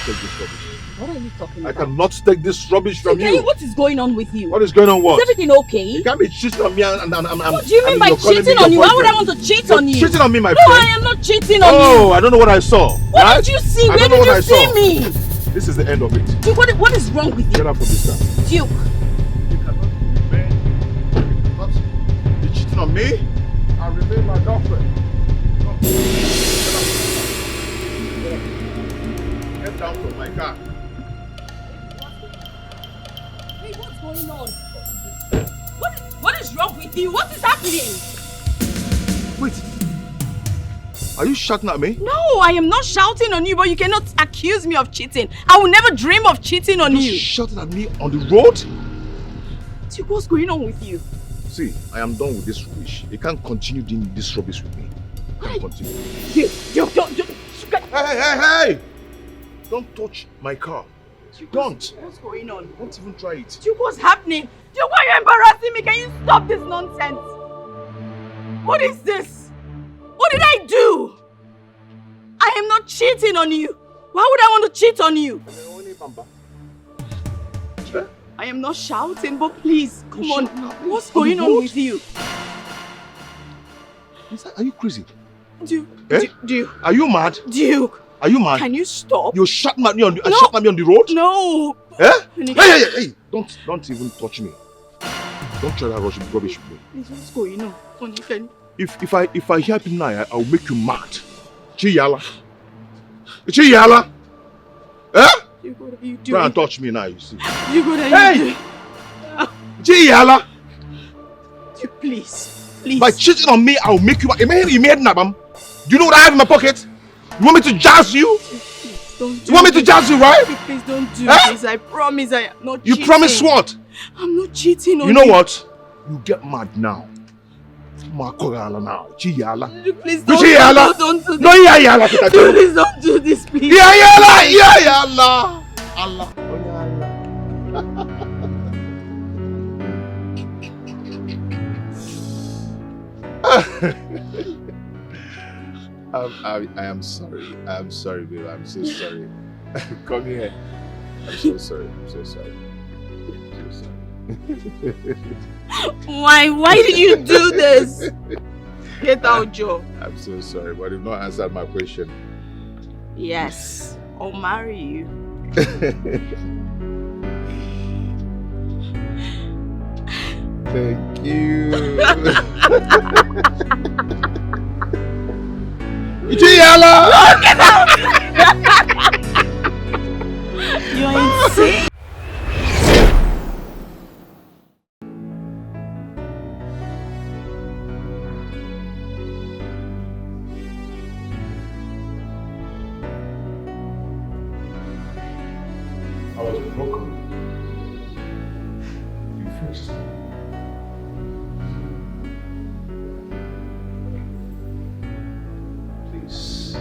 take this rubbish. What are you talking I about? cannot take this rubbish from you. What is going on with you? What is going on? What? Is everything okay? You can't be cheating on me and what do you mean by cheating on you? Why would I want to cheat on you? Cheating on me, my friend. No, I am not cheating on you. Oh, I don't know what I saw. What right? did you see? Where did you see me? This is the end of it. Duke, what is wrong with you? Get out from this car. Duke. You cannot be cheating on me and remain my girlfriend. Get down from my car. Hey, what's going on? What is wrong with you? What is happening? Wait. Are you shouting at me? No, I am not shouting on you, but you cannot accuse me of cheating. I will never dream of cheating on you. You shouting at me on the road? Duke, what's going on with you? See, I am done with this rubbish. You can't continue doing this rubbish with me. You can't continue. Duke, don't. Hey! Don't touch my car. Duke, don't. What's going on? Don't even try it. Duke, what's happening? Duke, why are you embarrassing me? Can you stop this nonsense? What is this? What did I do? I am not cheating on you. Why would I want to cheat on you? I am not shouting, but please, come on. What's going on with you? Are you crazy? Duke. Duke. Are you mad? Duke. Are you mad? Can you stop? You shouting at me on the road? No. Eh? Hey! Don't even touch me. Don't try that rubbish with me. What's going on? If I hear people now, I'll make you mad. Chiyala. Eh? What are you doing? Try and touch me now, you see. What are you doing? Chiyala. Please. By cheating on me, I'll make you mad. Do you know what I have in my pocket? You want me to jazz you? Please, don't do you want me to jazz you, right? Please don't do this. I promise I am not cheating. You promise what? I'm not cheating on you. You know what? You get mad now. Now. Chiyala. Please don't do this. No, Yala. Please don't do this, please. Yala. Allah. I am sorry. I'm sorry, babe. I'm so sorry. Come here. I'm so sorry. Why did you do this? Get out, Joe. I'm so sorry, but you've not answered my question. Yes, I'll marry you. Thank you. Yala! Get out! You're insane. I was broken. You fixed me. Please.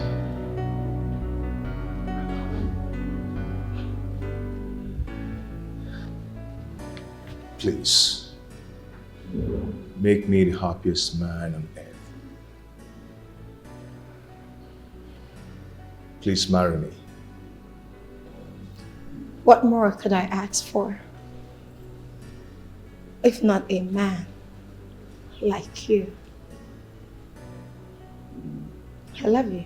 Please. Make me the happiest man on earth. Please marry me. What more could I ask for? If not a man like you. I love you.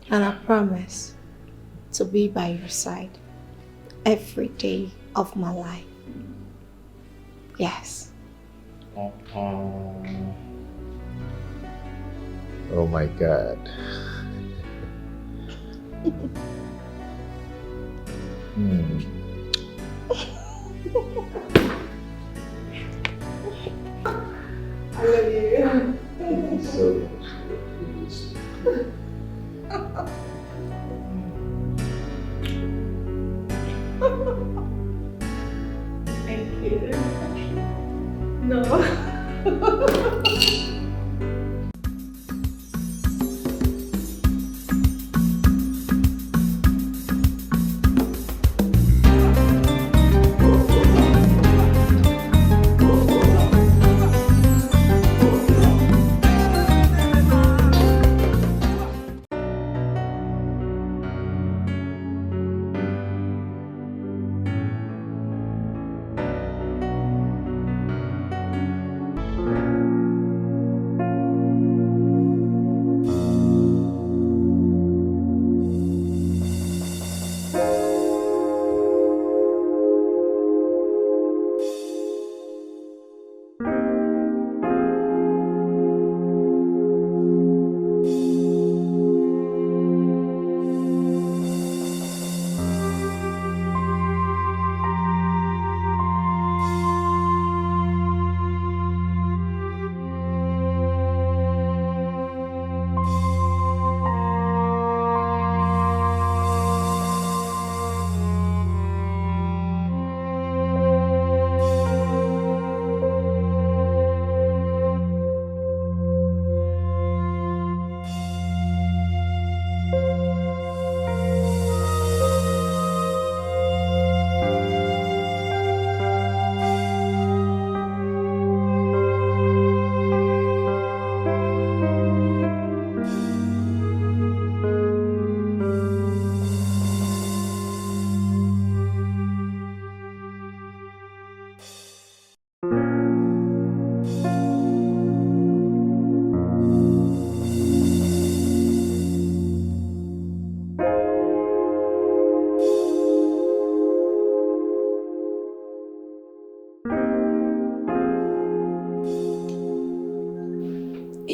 And I promise to be by your side every day of my life. Yes. Oh my God. I love you. Thank you so much. Thank you. No.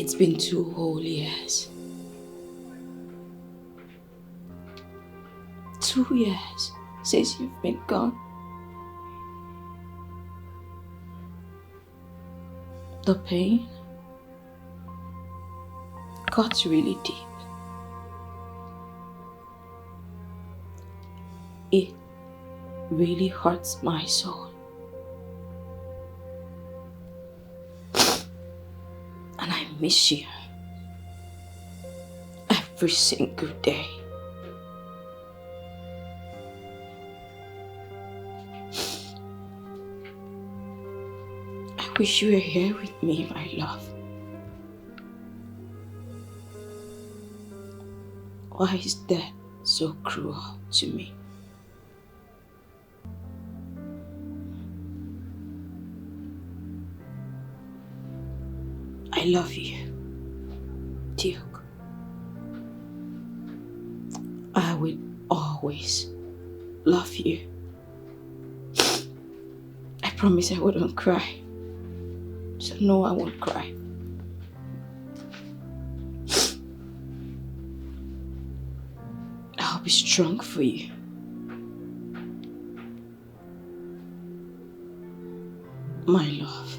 It's been 2 whole years. 2 years since you've been gone. The pain got really deep. It really hurts my soul. And I miss you every single day. I wish you were here with me, my love. Why is death so cruel to me? I love you, Duke. I will always love you. I promise I wouldn't cry. So no, I won't cry. I'll be strong for you. My love.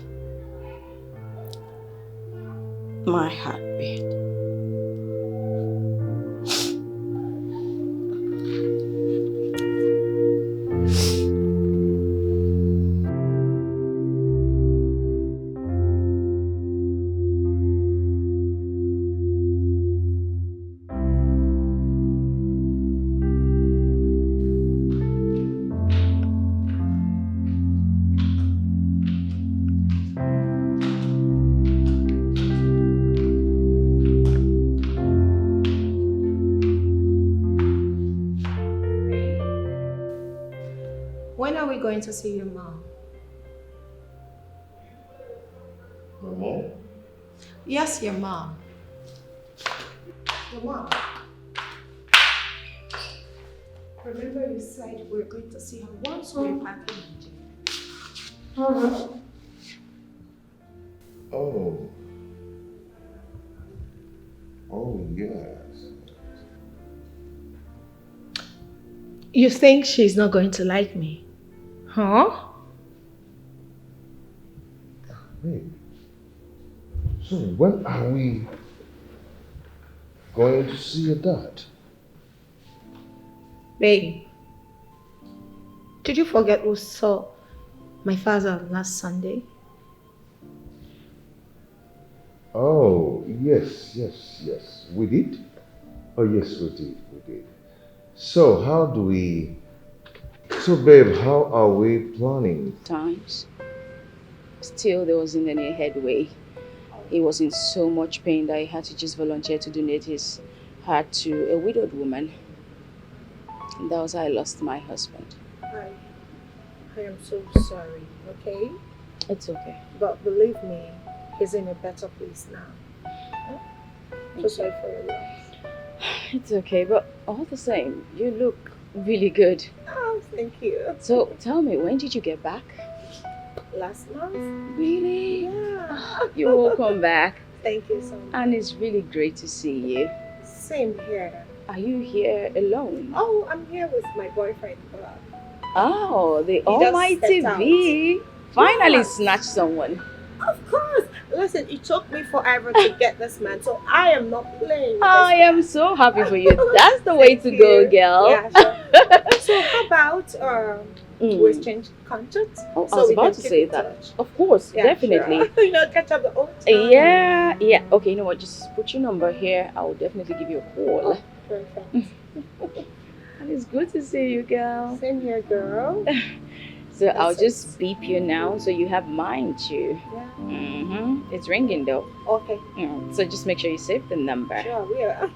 My heartbeat. When are we going to see your mom? My mom? Yes, your mom. Your mom. Remember you said we were going to see her once we were back in Nigeria. Oh. Oh, yes. You think she's not going to like me? Huh? Wait. So when are we going to see your dad? Babe, did you forget we saw my father last Sunday? Oh, yes. We did? Oh, yes, we did. So babe, how are we planning? Times. Still, there wasn't any headway. He was in so much pain that he had to just volunteer to donate his heart to a widowed woman. And that was how I lost my husband. I am so sorry, okay? It's okay. But believe me, he's in a better place now. So sorry for your loss. It's okay, but all the same, you look really good. Oh, thank you. So tell me, when did you get back? Last month? Really? Yeah. You're welcome back. Thank you so much. And it's really great to see you. Same here. Are you here alone? Oh, I'm here with my boyfriend. Oh, the He just almighty stepped out. V finally Yeah. snatched someone. Of course. Listen, it took me forever to get this man, so I am not playing with I this am so happy for you. That's the way Thank to you. go, girl. Yeah, sure. So how about we exchange contact? Oh, so I was we about can to keep say in that. touch? Of course, Yeah, definitely. Sure. You know, catch up the old time. Yeah. Okay, you know what? Just put your number here. I will definitely give you a call. Oh, perfect. And it's good to see you, girl. Same here, girl. So I'll That's just beep you now so you have mine too. Yeah. It's ringing though. Okay. So just make sure you save the number. Sure, we are.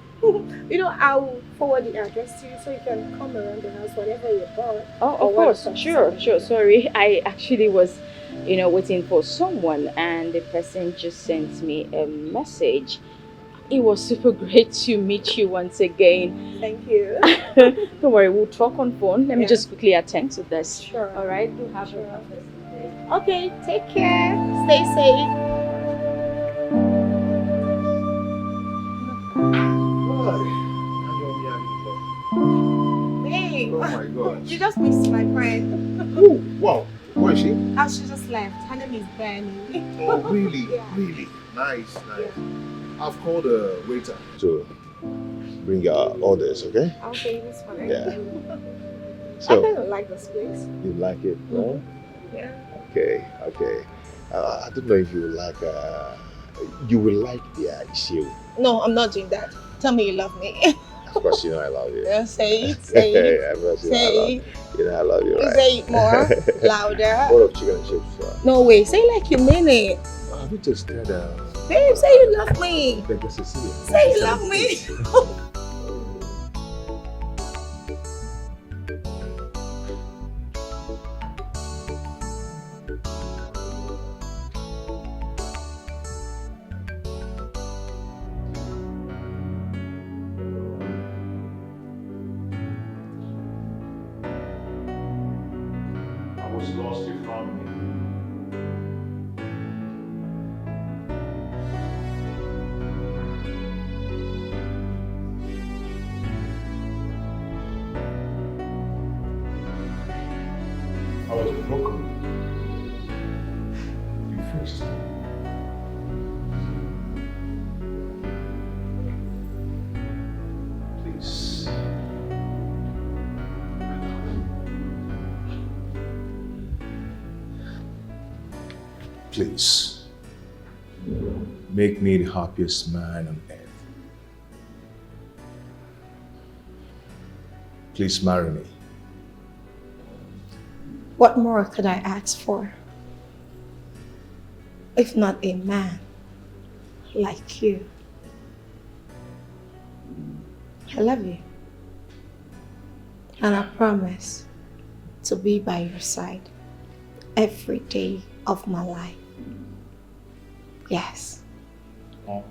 You know, I'll forward the address to you so you can come around the house whenever you're bored. Oh, Or of when course. it comes Sure. to- Sorry. I actually was, waiting for someone and the person just sent me a message. It was super great to meet you once again. Thank you. Don't worry, we'll talk on phone. Let me Yeah. just quickly attend to this. Sure. All right? You have Sure. a fantastic day. Okay, take care. Stay safe. Oh my God. You just missed my friend. Oh, wow. Where is she? Oh, she just left. Her name is Benny. Oh, really? Yeah. Really? Nice. Yeah. I've called the waiter to bring your orders, okay? Okay, it's fine. Yeah. I So, kind of like this place. you like it, right? Yeah. Okay. I don't know if you like, you will like the issue. No, I'm not doing that. Tell me you love me. Of course, you know I love you. Yeah, say it, say it. Of course, Say it. you know I love you, right? Say it more, louder. Bowl of chicken and chips. No way, say it like you mean it. Have you tasted Babe, say you love me. Beggar Cecilia? Say you love me. I was lost, you found me. I was broken. You fixed me. Please. Please. Make me the happiest man on earth. Please marry me. What more could I ask for? If not a man like you. I love you. And I promise to be by your side every day of my life. Yes. Oh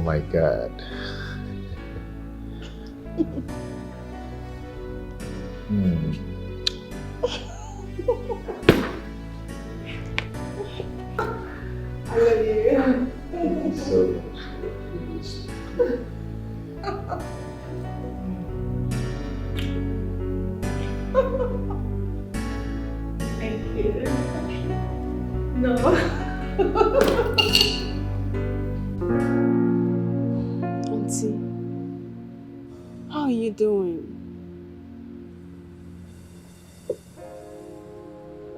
my God. I love you. Thank you so much. Please. Thank you. No. Auntie, how are you doing?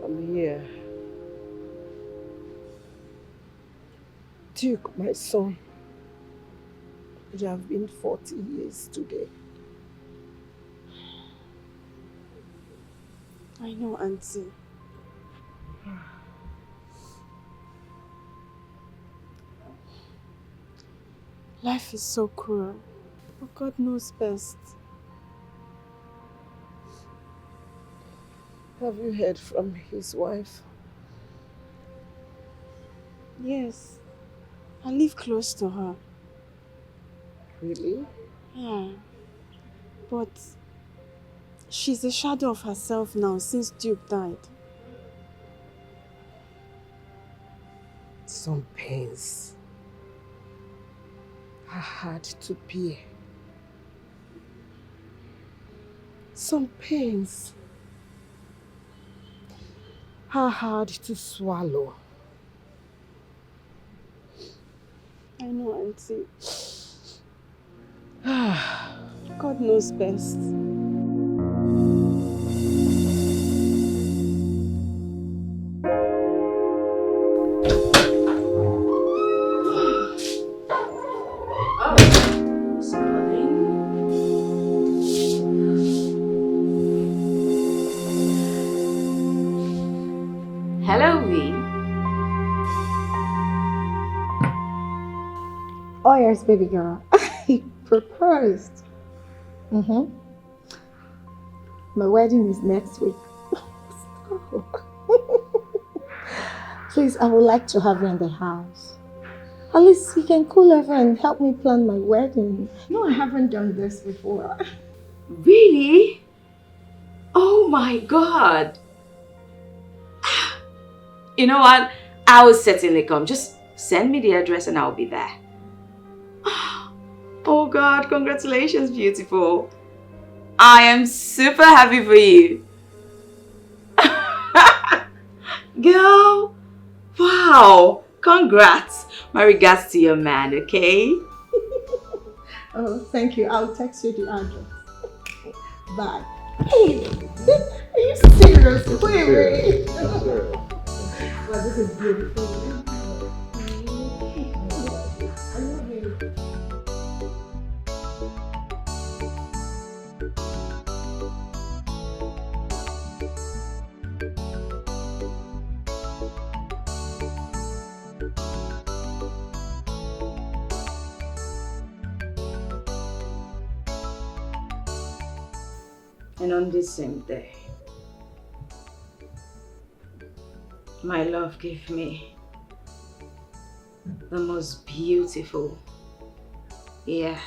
I'm here. Duke, my son, you have been 40 years today. I know, Auntie. Life is so cruel, but God knows best. Have you heard from his wife? Yes, I live close to her. Really? Yeah, but she's a shadow of herself now since Duke died. Some pains are hard to bear. Some pains are hard to swallow. I know, Auntie. God knows best. Hello, V. Oh yes, baby girl. He proposed. My wedding is next week. Please, I would like to have you in the house. At least you can cool over and help me plan my wedding. No, I haven't done this before. Really? Oh my God. You know what? I will certainly come. Just send me the address and I'll be there. Oh God, congratulations, beautiful. I am super happy for you. Girl, wow, congrats. My regards to your man, okay? Oh, thank you. I'll text you the address. Bye. Hey, are you serious? Wait. Well, this is beautiful. I love you. And on this same day, my love gave me the most beautiful yet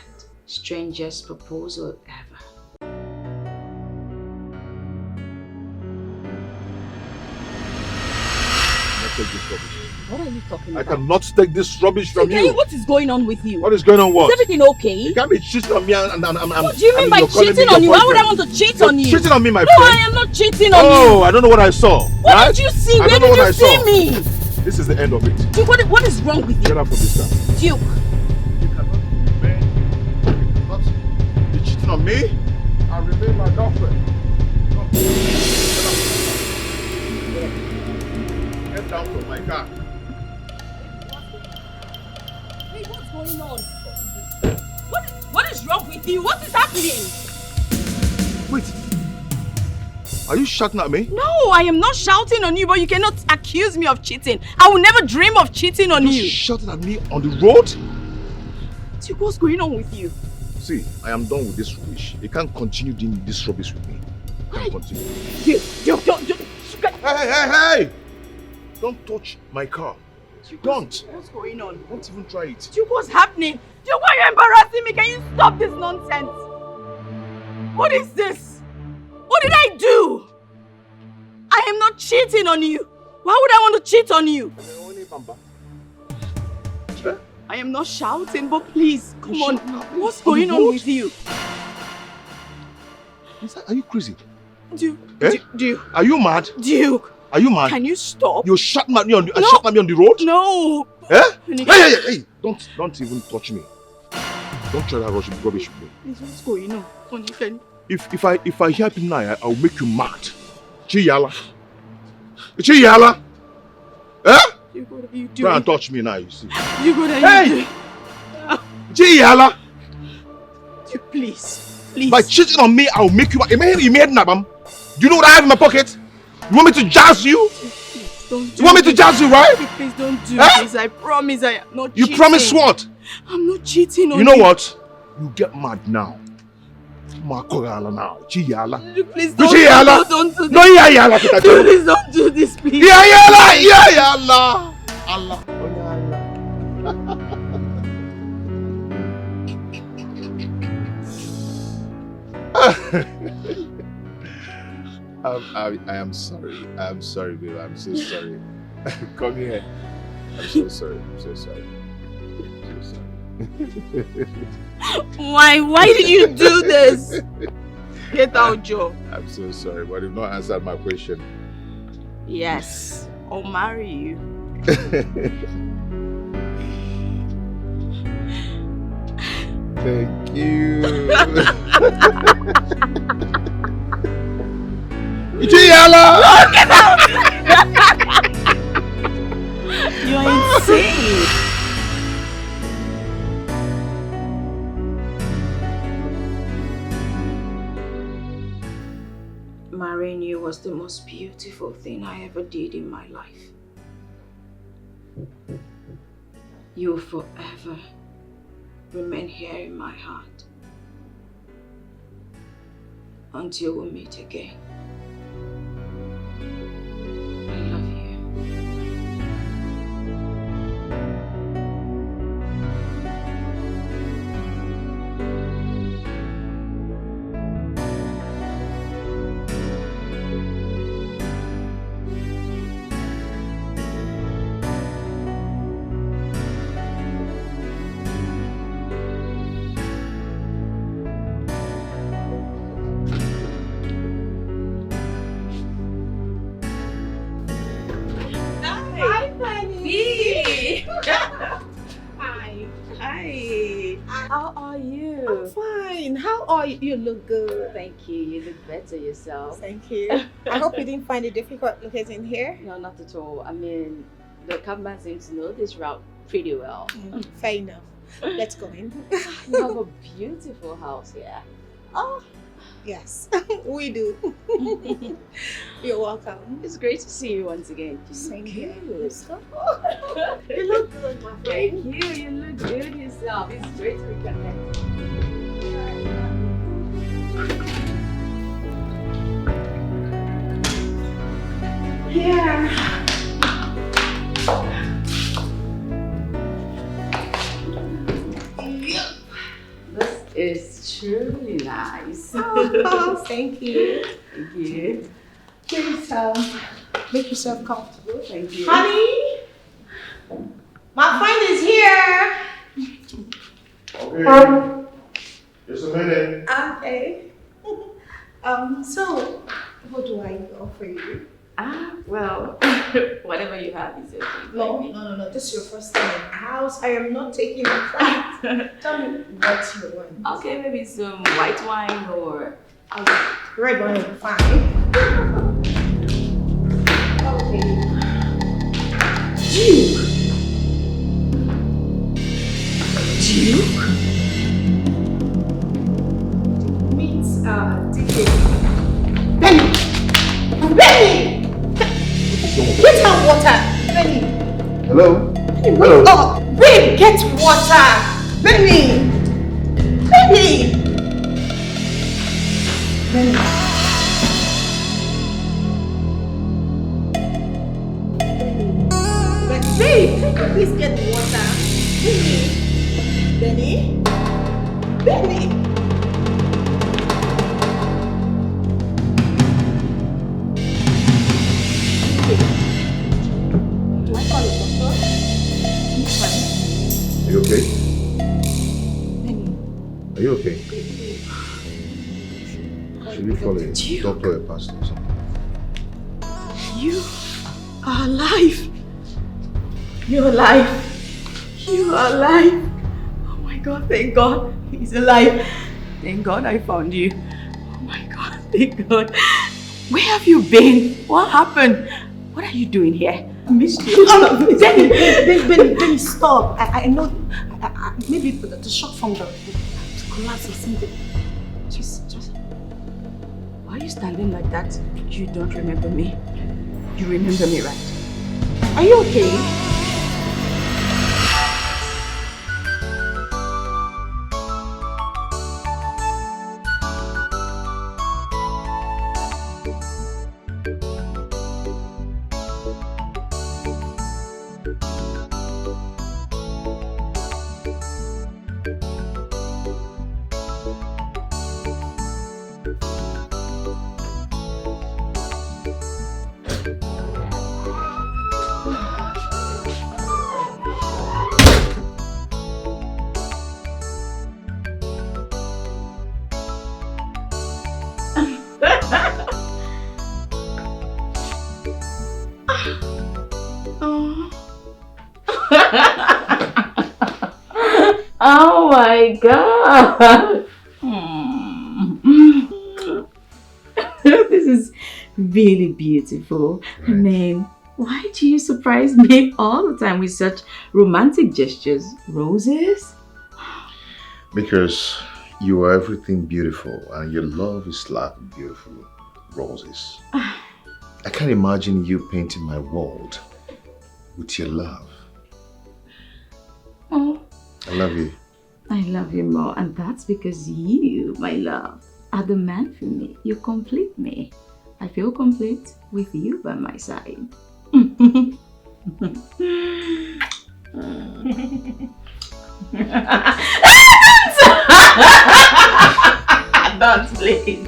strangest proposal ever. Take this rubbish. What are you talking I about? cannot take this rubbish from you. What is going on with you? What is going on? What? Is everything okay? You can't be cheating on me and What do you mean by cheating on you? Why would I want to cheat on you? Cheating on me, my No, friend. I am not cheating on you. Oh, I don't know what I saw. What right? did you see? I Where don't know did what you I see saw. me? This is the end of it. Duke, what is wrong with Get you? out from this town. Duke. You cannot be cheating on me and remain my girlfriend. Get down from my car. Wait, what's going on? What is wrong with you? What is happening? Wait. Are you shouting at me? No, I am not shouting on you, but you cannot accuse me of cheating. I will never dream of cheating on you. Shouting at me on the road? Duke, what's going on with you? See, I am done with this rubbish. You can't continue doing this rubbish with me. You can't continue. Duke, don't. Hey! Don't touch my car. Don't. What's going on? Don't even try it. Duke, what's happening? Duke, why are you embarrassing me? Can you stop this nonsense? What is this? What did I do? I am not cheating on you. Why would I want to cheat on you? I am not shouting, but please, come on. What's going on with you? Are you crazy? Duke, Eh? Duke. Are you mad? Duke. Are you mad? Can you stop? You're shouting at me on the road? No. Eh? Honey, Hey! Don't even touch me. Don't try that rubbish with me. please, what's going on? Honey, can If I hear him now, I'll make you mad. Chiyala. Chiyala. Eh? you what are you Try doing? and touch me now, you see. You what are Hey! you doing? Chiyala. Duke, please. By cheating on me, I'll make you mad. Do you know what I have in my pocket? You want me to jazz you? Please, don't do You want me to jazz you, right? Duke, please don't do Eh? this. I promise I am not You cheating. promise what? I'm not cheating on You know what? You get mad now. Makorala now. Chiyala. Duke, please Chiyala. don't do this. No, yala. Duke, please don't do this, please. Yala. Allah. I am sorry. I'm sorry, babe. I'm so sorry. Come here. I'm so sorry. I'm so sorry. Why did you do this? Get out, Joe. I'm so sorry, but you've not answered my question. Yes, I'll marry you. Thank you. Yala! Get out! You're insane. Marrying you was the most beautiful thing I ever did in my life. You will forever remain here in my heart until we meet again. I love you. Darling, how are you? You look good. Thank you. You look better yourself. Thank you. I hope you didn't find it difficult locating here. No, not at all. I mean, the cabman seems to know this route pretty well. Fair enough. Let's go in. You have a beautiful house here. Oh, yes, we do. You're welcome. It's great to see you once again. Same here. Good. You look good, my Thank friend. you. You look good yourself. It's great to reconnect. Yeah. This is truly nice. Oh, thank you. Thank you. Please make yourself comfortable. Thank you. Honey, my friend is here. Okay. Just a minute. Okay. So, what do I offer you? Well, whatever you have is okay. No. This is your first time in the house. I am not taking a flight. Tell me what you want. Okay, maybe some white wine or... Red wine will be fine. Okay. Duke means ticket. Benny! Get her water! Benny! Hello? Benny, Hello? wake up! Babe, get water! Benny! Benny! Benny! Babe, can you please get water? Benny! Benny! Benny! Do I call a doctor? Are you okay? Benny. Are you okay? Should we follow a doctor or a pastor or something? You are alive. You're alive. You are alive. Oh my God, thank God. He's alive. Thank God I found you. Oh my God, thank God. Where have you been? What happened? What are you doing here? I missed you. Benny, stop. I know, maybe the shock from the collapse or something. Just. Why are you standing like that? You don't remember me. You remember me, right? Are you okay? Oh my God! This is really beautiful. I mean, why do you surprise me all the time with such romantic gestures? Roses? Because you are everything beautiful and your love is like beautiful roses. I can't imagine you painting my world with your love. Oh, I love you. I love you more, and that's because you, my love, are the man for me. You complete me. I feel complete with you by my side. Don't please.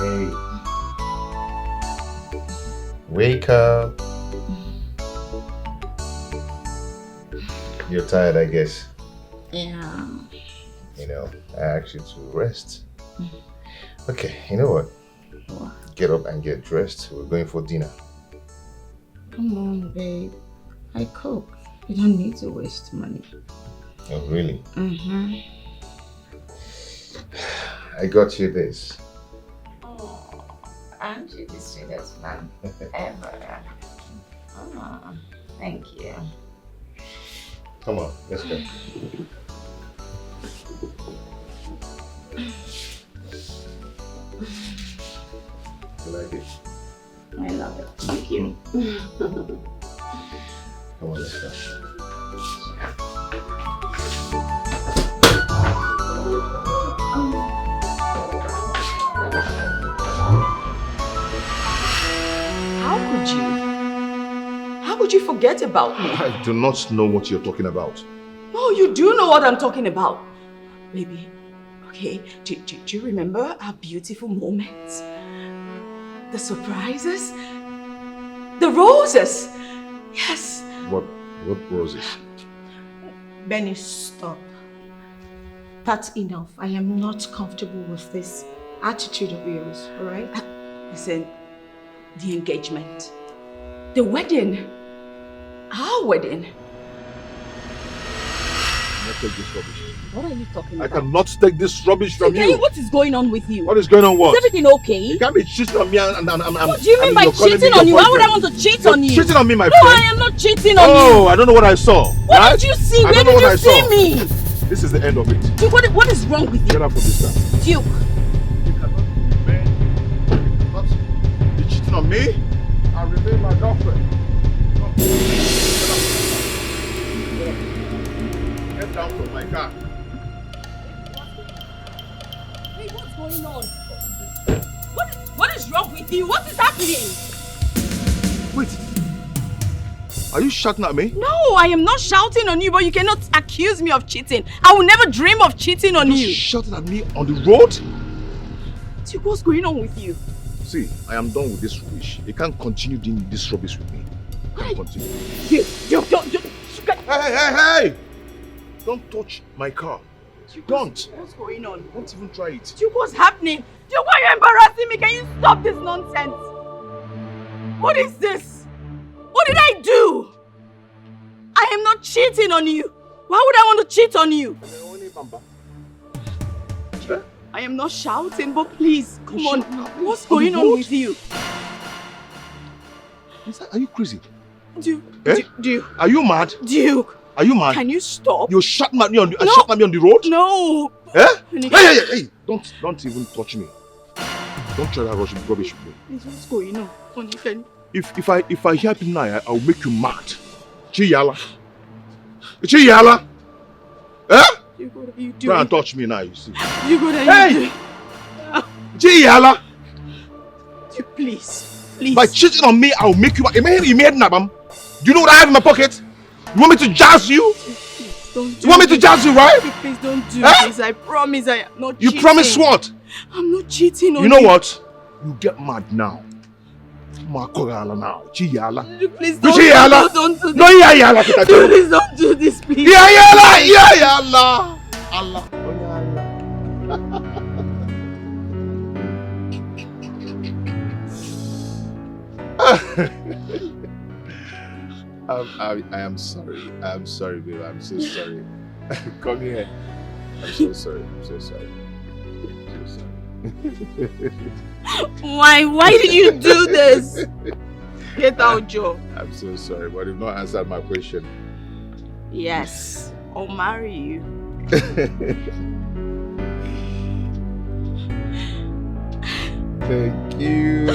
Hey. Wake up. You're tired, I guess. Yeah. You know, I asked you to rest. Okay, you know what? What? Get up and get dressed. We're going for dinner. Come on, babe. I cook. You don't need to waste money. Oh, really? Mm-hmm. I got you this. Oh, aren't you the sweetest man ever? Oh, thank you. Come on, let's go. You like it? I love it. Thank you. Come on, let's go. How could you? How could you forget about me? I do not know what you're talking about. No, you do know what I'm talking about. Baby, okay, do you remember our beautiful moments? The surprises? The roses? Yes. What roses? Benny, stop. That's enough. I am not comfortable with this attitude of yours, alright? Listen, the engagement, the wedding, our wedding. I cannot take this rubbish. What are you talking I about? cannot take this rubbish from you. What is going on with you? What is going on? What? Is everything okay? You can't be cheating on me and What do you mean by cheating on you? Why would I want to cheat on you? Cheating on me, my No, friend. I am not cheating on you. Oh, I don't know what I saw. What right? did you see? I Where don't know did what I you see saw. me? This is the end of it. Duke, what is wrong with Get you? out from this time. Duke. You cannot be cheating on me and remain my girlfriend. Come. Get down from my car. Hey, what's going on? What is wrong with you? What is happening? Wait. Are you shouting at me? No, I am not shouting on you, but you cannot accuse me of cheating. I will never dream of cheating on you. Shouting at me on the road? Duke, what's going on with you? See, I am done with this rubbish. You can't continue doing this rubbish with me. You can't continue. Duke, don't. Hey! Don't touch my car. Duke, Don't. What's going on? Don't even try it. Duke, what's happening? Duke, why are you embarrassing me? Can you stop this nonsense? What is this? What did I do? I am not cheating on you. Why would I want to cheat on you? I am not shouting, but please, come on. What's going on with you? Are you crazy? Duke, Eh? Duke, Are you mad? Duke, Are you mad? can you stop? You shouting at me on the No. shouting at me on the road? No. Eh? Honey, Hey! Don't even touch me. Don't try that rubbish with me. please, what's going on? Honey, can If I hear people now, I'll make you mad. Chiyala. Chiyala. Eh? Duke, what are you Try doing? and touch me now, you see. Duke, what are Hey! you doing? Chiyala. Duke, please. By cheating on me, I'll make you mad. You made nabam. Do you know what I have in my pocket? You want me to jazz you? Please, don't do You want me to this. jazz you, right? Duke, please don't do Eh? this. I promise I am not You cheating. promise what? I'm not cheating on You know what? You get mad now. Makorala now. Chiyala. Duke, please You don't Chiyala. don't do this. No, yala. Duke, please don't do this, please. Yala. Allah. I am sorry. I'm sorry, babe. I'm so sorry. Come here. I'm so sorry. I'm so sorry. I'm so sorry. Why did you do this? Get out, Joe. I'm so sorry, but you've not answered my question. Yes, I'll marry you. Thank you.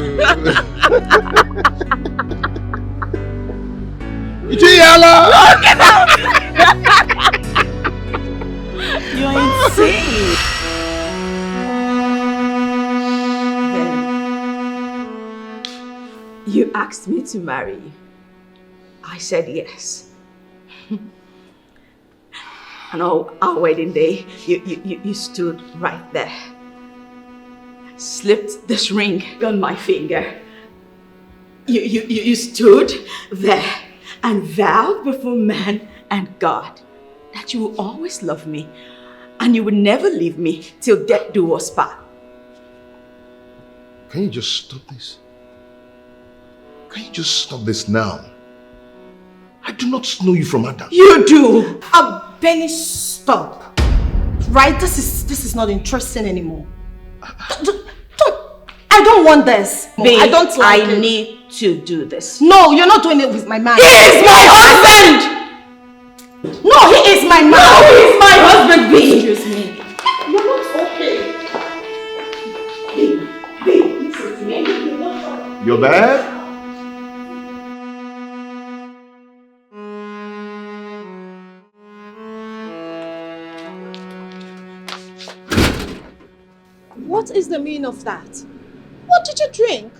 Yala! You're insane. Then you asked me to marry you. I said yes. And on our wedding day, you stood right there. slipped this ring on my finger. You stood there and vowed before man and God that you will always love me and you will never leave me till death do us part. Can you just stop this? Can you just stop this now? I do not know you from Adam. You do! Benny, stop. Right? This is not interesting anymore. I don't want this. Babe, I don't like it. I need to do this. No, you're not doing it with my man. He is my husband! No, he is my man. No, he is my husband, babe! Excuse me. You're not okay. Babe, listen to me. You're bad? What is the meaning of that? What did you drink?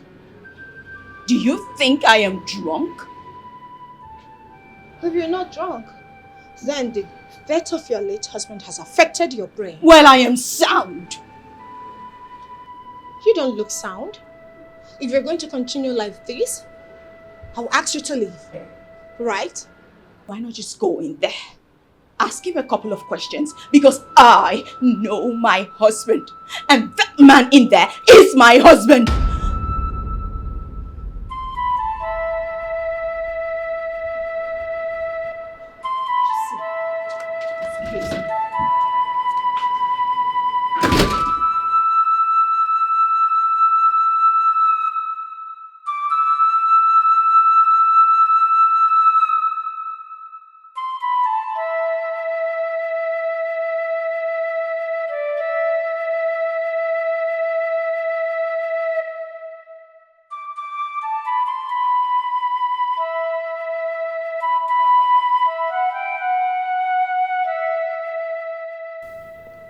Do you think I am drunk? If you're not drunk, then the death of your late husband has affected your brain. Well, I am sound. You don't look sound. If you're going to continue like this, I'll ask you to leave. Right? Why not just go in there? Ask him a couple of questions because I know my husband and that man in there is my husband.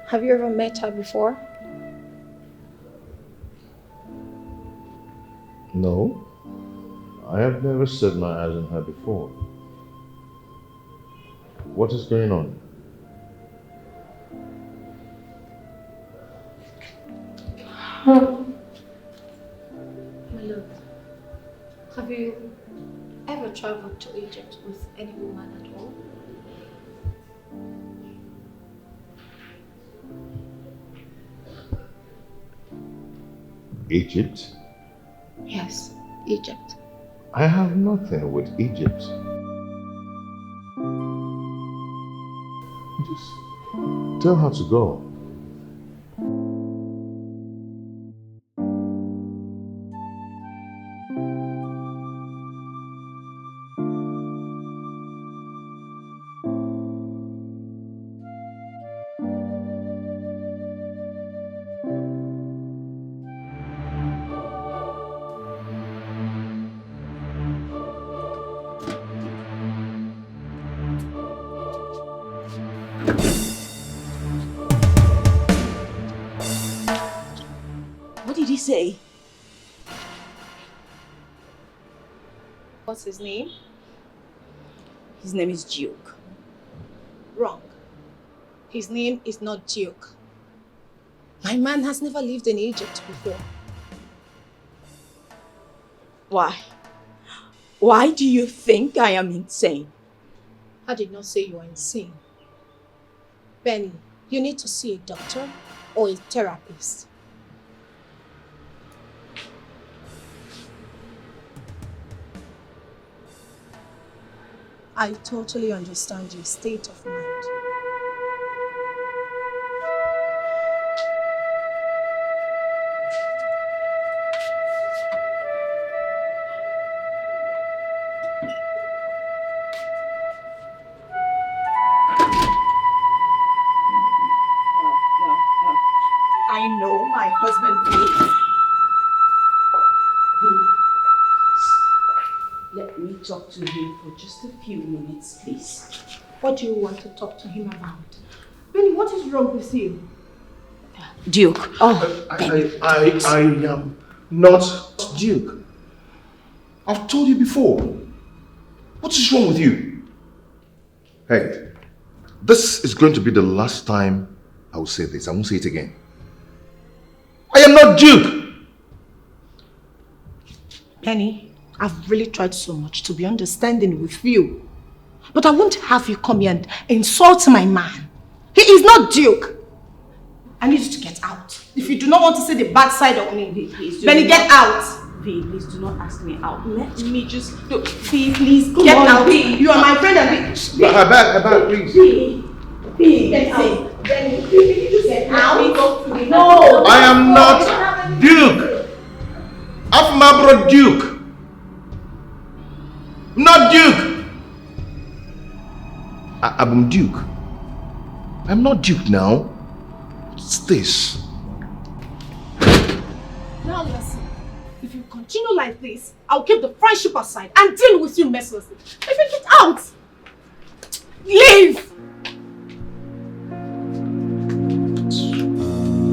Have you ever met her before? No. I have never set my eyes on her before. What is going on? My love, have you ever traveled to Egypt with any woman at all? Egypt? Yes, Egypt. I have nothing with Egypt. Just tell her to go. What did he say? What's his name? His name is Duke. Wrong. His name is not Duke. My man has never lived in Egypt before. Why? Why do you think I am insane? I did not say you are insane. Benny, you need to see a doctor or a therapist. I totally understand your state of mind. No. I know my husband, please. Let me talk to him for just a few minutes, please. What do you want to talk to him about? Benny, what is wrong with you? Duke. I am not Duke. I've told you before. What is wrong with you? Hey, this is going to be the last time I will say this. I won't say it again. I am not Duke. Penny, I've really tried so much to be understanding with you. But I won't have you come here and insult my man. He is not Duke. I need you to get out. If you do not want to see the bad side of me, please Benny, get out. V, please do not ask me out. Let me just... No, V, please, come get on, out. V. You are my friend and V. Her back, please. V, get out. Benny, please get out. No. I am not Duke. I'm my brother Duke. Not Duke. I'm Duke. I'm not Duke now. What's this? Now listen. If you continue like this, I'll keep the friendship aside and deal with you mercilessly. If you get out, leave.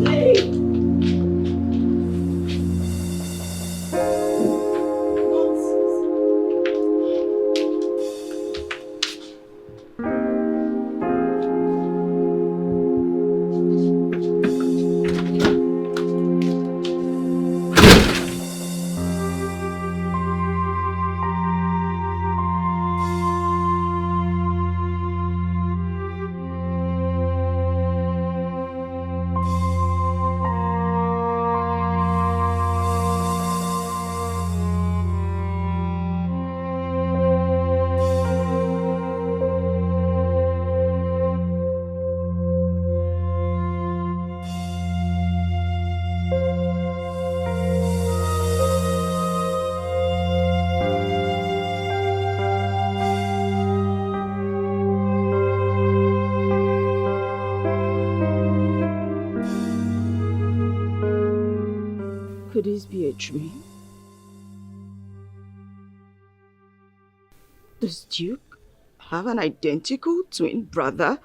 Leave. Could this be a dream? Does Duke have an identical twin brother?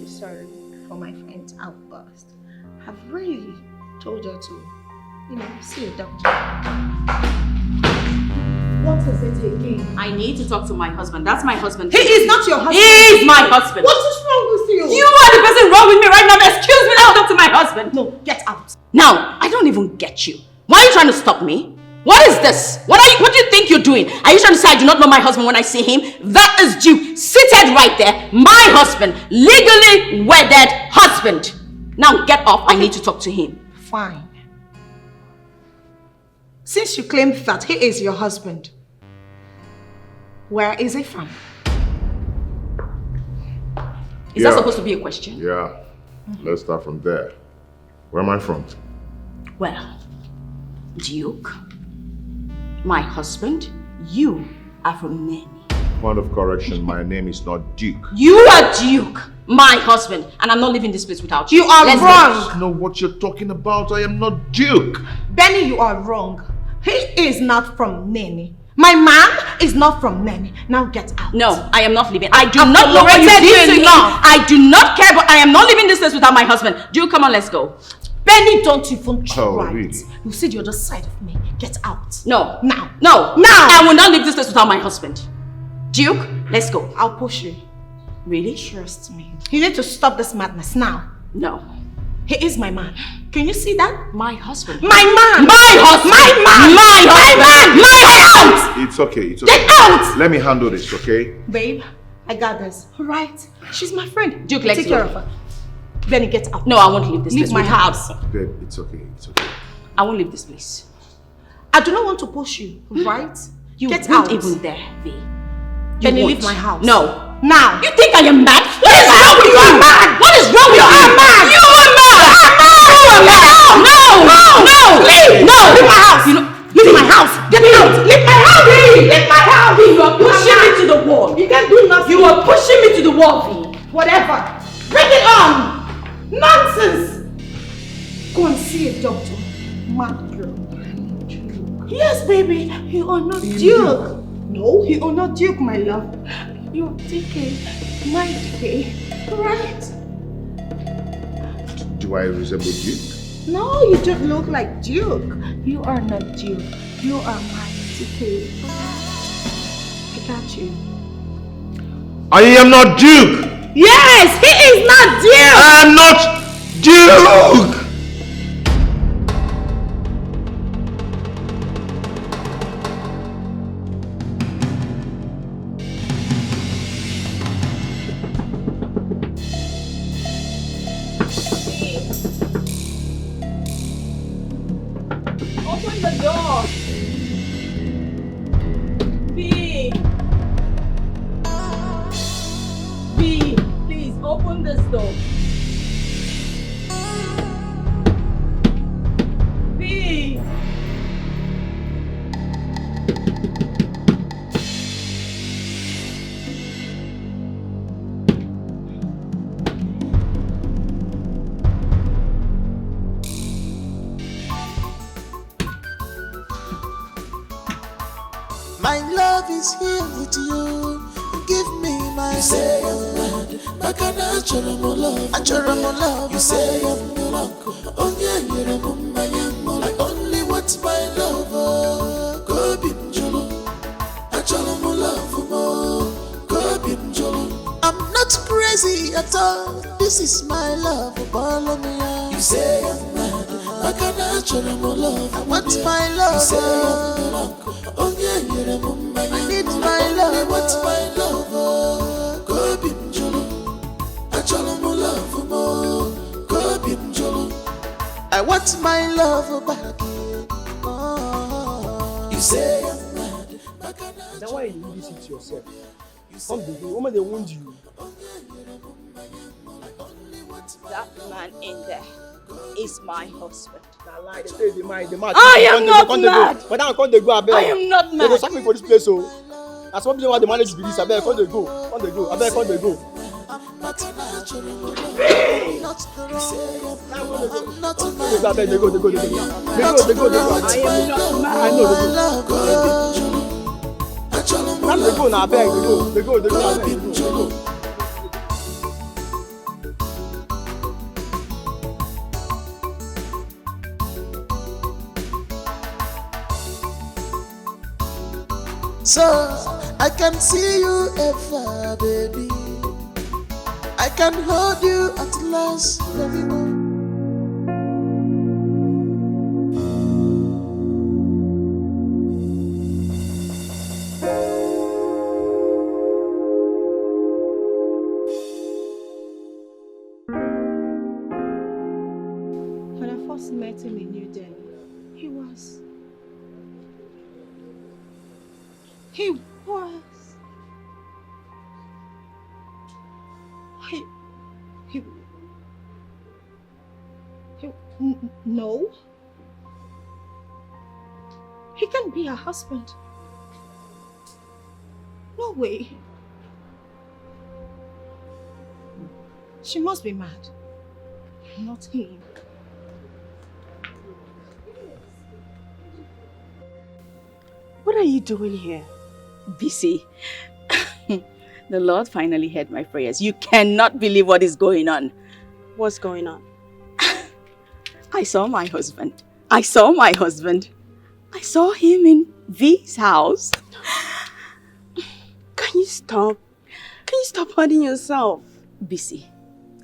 Sorry for my friend's outburst. I've really told her to, see a doctor. What is it again? I need to talk to my husband. That's my husband. He is not your husband. He is my husband. What is wrong with you? You are the person wrong with me right now. Excuse me, now talk to my husband. No, get out. Now, I don't even get you. Why are you trying to stop me? What is this? What do you think you're doing? Are you trying to say I do not know my husband when I see him? That is Duke, seated right there. My husband, legally wedded husband. Now get off. I need to talk to him. Fine. Since you claim that he is your husband, where is he from? Is that supposed to be a question? Yeah. Let's start from there. Where am I from? Well, Duke, my husband, you are from Nanny. Point of correction, my name is not Duke. You are Duke, my husband, and I'm not leaving this place without you. You are Let's wrong. I know what you're talking about. I am not Duke. Benny, you are wrong. He is not from Nanny. My man is not from Nanny. Now get out. No, I am not leaving. I do not know what you tolerated did to you him. enough. I do not care, but I am not leaving this place without my husband. Duke, come on, let's go. Benny, don't even try really? it. You see the other side of me. Get out. No. Now. No. Now. I will not leave this place without my husband. Duke, let's go. I'll push you. Really? Trust me. You need to stop this madness now. No. He is my man. Can you see that? My husband. My man! My husband! My man! My husband! My husband! It's okay. It's okay. Get out! Let me handle this, okay? Babe, I got this. Alright? She's my friend. Duke, let's take go. care of her. Benny, get out. No, I won't leave this Leave place. my without- house. Babe, it's okay. It's okay. I won't leave this place. I do not want to push you, right? You get won't out. even there, V. Benny, won't. leave my house. No. Now. You think I am mad? What is wrong with you? are mad. What is wrong with you? are mad. You are mad. You are mad. No. No. Leave. No. Leave my house. You know, Leave my house. Get out. Leave my house. Leave my house. you are pushing me to the wall. You can't do nothing. You are pushing me to the wall, V. Whatever. Bring it on. Nonsense. Go and see a doctor. Mad girl. Yes, baby. You are not Duke. No, you are not Duke, my love. You are DK. My DK. Right? Do I resemble Duke? No, you don't look like Duke. You are not Duke. You are my TK. I got you. I am not Duke! Yes, he is not Duke! I am not Duke! Open the door. B. B, please open this door. B. My love is here with you. Give me my. You say I'm mad, but can I show love? I show love. You say I'm drunk. Oh yeah, you're I only want my love. Go be jolo. I show love more. Go be jolo. I'm not crazy at all. This is my love. Follow me out. You say I'm mad, but can I show love? I want my love. You say I'm drunk. Oh yeah, you're I need my love. I want my love. Go be jolo. I cholo mo love mo. Go be jolo. I want my love back. Oh. You say I'm mad. Is that why you do this to yourself? Come the woman they wound you. That man in there is my husband. Lie, they say the man. I am not mad. But now come they go abeg. I am not They go mad. sack me for this place so. That's what why the manage be this. Abeg come they go. Come they go. Abeg come they go. I'm not natural. Not the wrong. I'm not They mad. go abeg. They go. They go. They go. They go. They go. I am not mad. I know they go. Now they go now abeg. They go. They go. They go. Abeg, they go. So I can see you ever, baby. I can hold you at last, baby. When I first met him in New Delhi, he was. He, no. He can't be her husband. No way. She must be mad. Not him. What are you doing here? BC, the Lord finally heard my prayers. You cannot believe what is going on. What's going on? I saw my husband. I saw him in V's house. Can you stop? Can you stop hurting yourself? BC,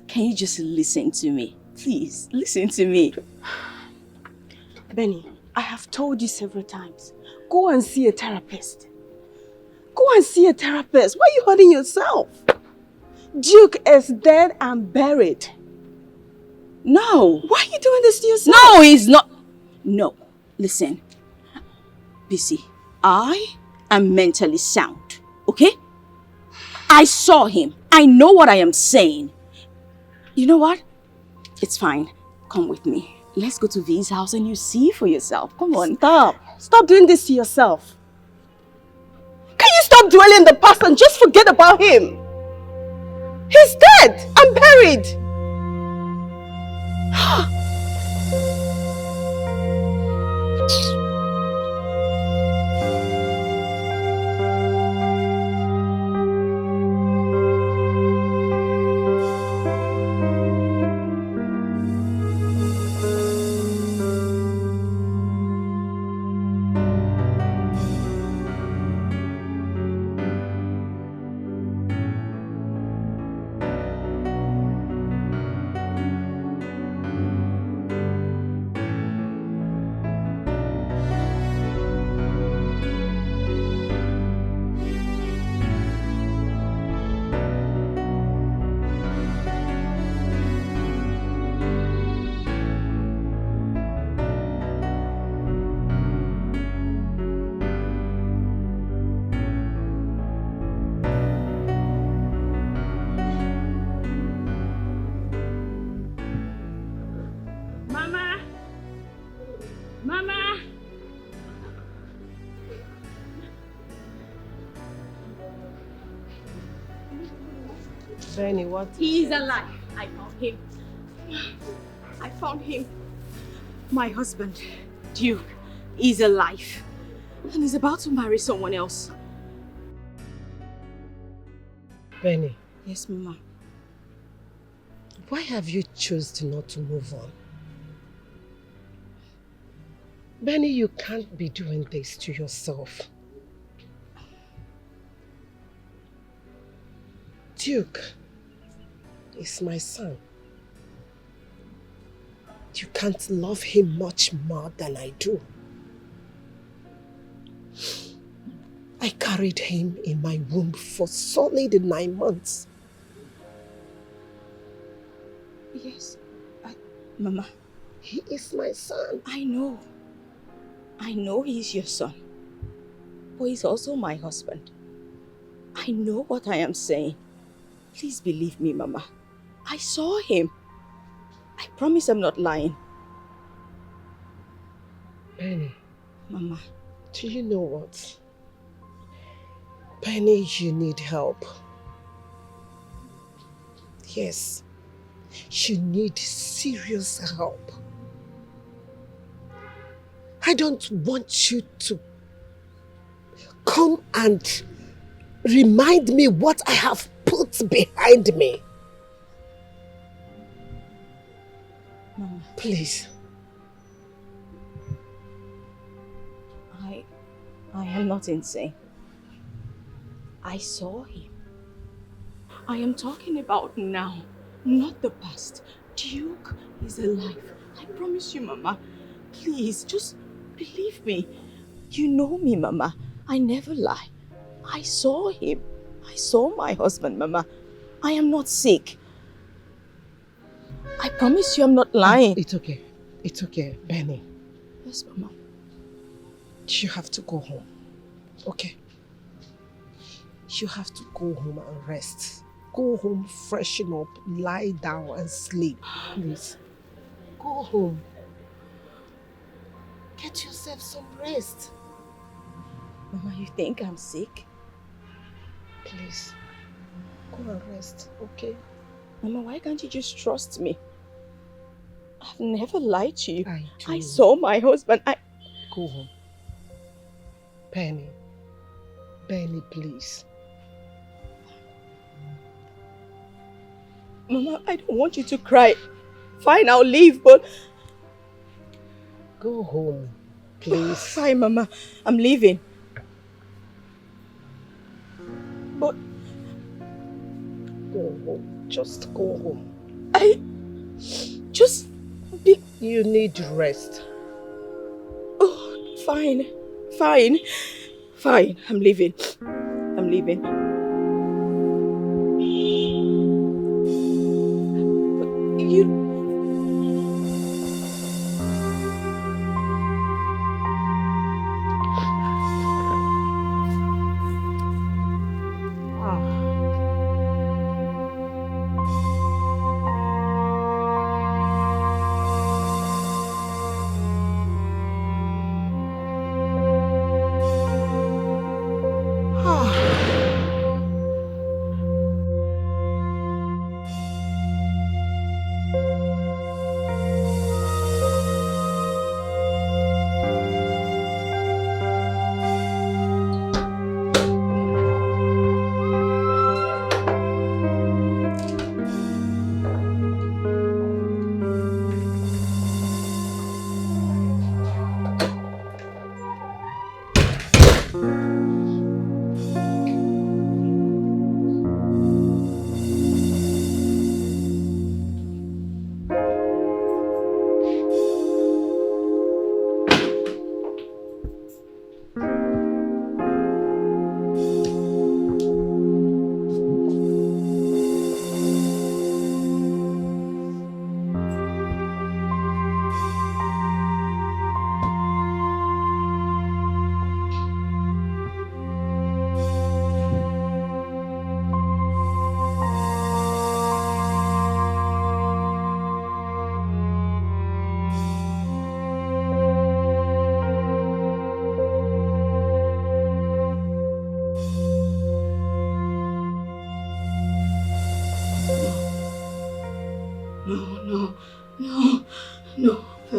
can you just listen to me? Please, listen to me. Benny, I have told you several times. Go and see a therapist. Go and see a therapist. Why are you hurting yourself? Duke is dead and buried. No. Why are you doing this to yourself? No, he's not. No. Listen. BC, I am mentally sound. Okay? I saw him. I know what I am saying. You know what? It's fine. Come with me. Let's go to V's house and you see for yourself. Come on. Stop. Stop doing this to yourself. Can you stop dwelling in the past and just forget about him? He's dead and buried. Benny, what? He is alive. I found him. I found him. My husband, Duke, is alive. And he's about to marry someone else. Benny. Yes, Mama. Why have you chosen not to move on? Benny, you can't be doing this to yourself. Duke is my son. You can't love him much more than I do. I carried him in my womb for solid 9 months. Yes, Mama. He is my son. I know. I know he's your son. But he's also my husband. I know what I am saying. Please believe me, Mama. I saw him. I promise I'm not lying. Penny. Mama. Do you know what? Penny, you need help. Yes. You need serious help. I don't want you to come and remind me what I have put behind me. Mama. Please. I am not insane. I saw him. I am talking about now, not the past. Duke is alive. I promise you, Mama. Please, just believe me. You know me, Mama. I never lie. I saw him. I saw my husband, Mama. I am not sick. I promise you I'm not lying. It's okay. It's okay, Benny. Yes, Mama. You have to go home, okay? You have to go home and rest. Go home, freshen up, lie down and sleep, please. Go home. Get yourself some rest. Mama, you think I'm sick? Please, go and rest, okay? Mama, why can't you just trust me? I've never lied to you. I do. I saw my husband. Go home. Penny. Penny, please. Mama, I don't want you to cry. Fine, I'll leave, but... Go home, please. Fine, Mama. I'm leaving. But... Go home. Just go home. Just... You need rest. Oh, fine. Fine. Fine. I'm leaving. I'm leaving.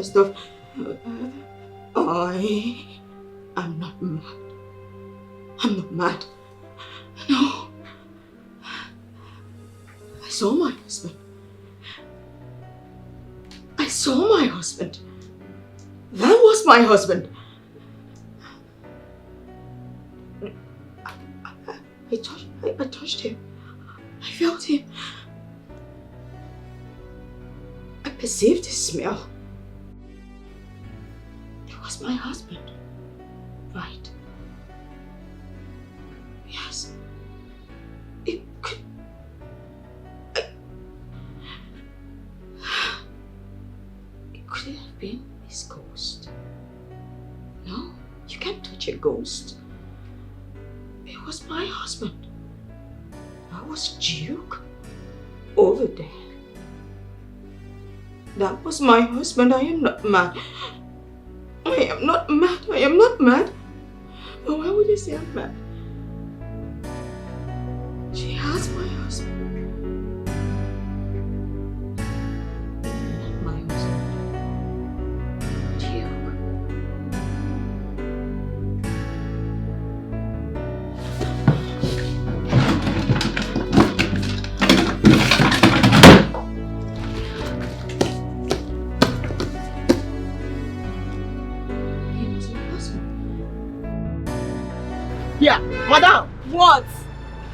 First off, I am not mad. I'm not mad. No. I saw my husband. I saw my husband. That was my husband. I touched him. I felt him. I perceived his smell. It was my husband. Right. Yes. It could... It could have been his ghost. No, you can't touch a ghost. It was my husband. That was Duke. Over there. That was my husband. I am not mad. I am not mad. I am not mad. But why would you say I'm mad? She has my husband. Not my husband. Duke. Here, madam. What?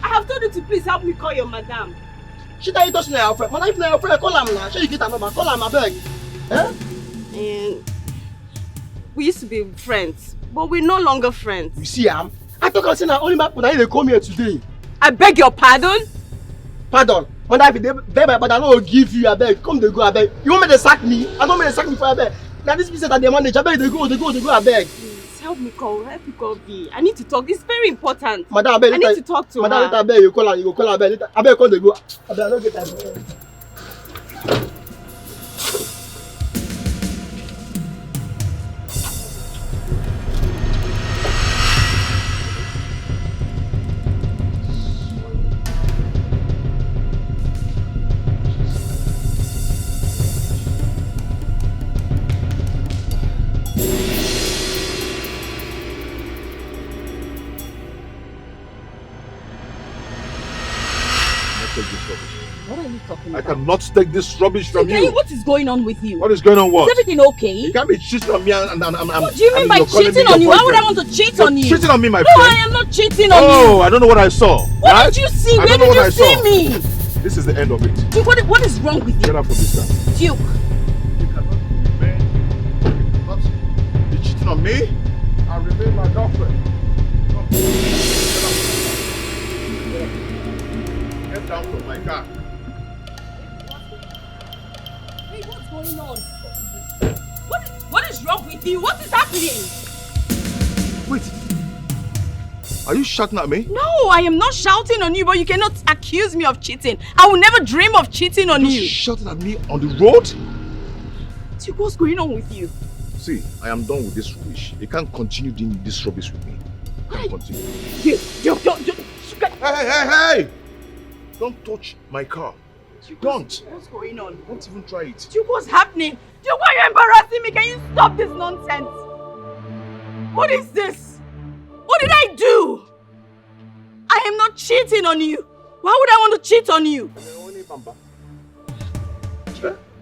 I have told you to please help me call your madam. She tell you to your friend. Madam, if na your friend, call am now. Shey you get her number, call am abeg. And we used to be friends, but we're no longer friends. You see am? I talk am say na only my people na dey come here today. I beg your pardon? Pardon. Madam, if you dey beg but I no go give you abeg. Come dey go abeg. You want me to sack me? I don't want me to sack me for abeg. Na this business that dey manage. Abeg dey go abeg. Please help me call V. I need to talk. It's very important. Madam, abeg. I need to talk to her. Madam, later abeg you call am. You go call am abeg. Later abeg come dey go. Abeg I no get time. I cannot take this rubbish from you. What is going on with you? What is going on? What? Is everything okay? You can't be cheating on me and What do you mean by cheating on you? Why would I want to cheat on you? Cheating on me, my friend. friend. No, I am not cheating on you. Oh, I don't know what I saw. What did you see? Where did you see me? This is the end of it. Duke, what is wrong with you? Get out from this car. Duke. You cannot be cheating on me and remain my girlfriend. Get down from my car. Wait, what's going on? What is wrong with you? What is happening? Wait. Are you shouting at me? No, I am not shouting on you, but you cannot accuse me of cheating. I will never dream of cheating on you. Shouting at me on the road? Duke, what's going on with you? See, I am done with this rubbish. You can't continue doing this rubbish with me. You can't continue. Duke, don't. Hey! Don't touch my car. Don't. What's going on? Don't even try it. Duke, what's happening? Duke, why are you embarrassing me? Can you stop this nonsense? What is this? What did I do? I am not cheating on you. Why would I want to cheat on you?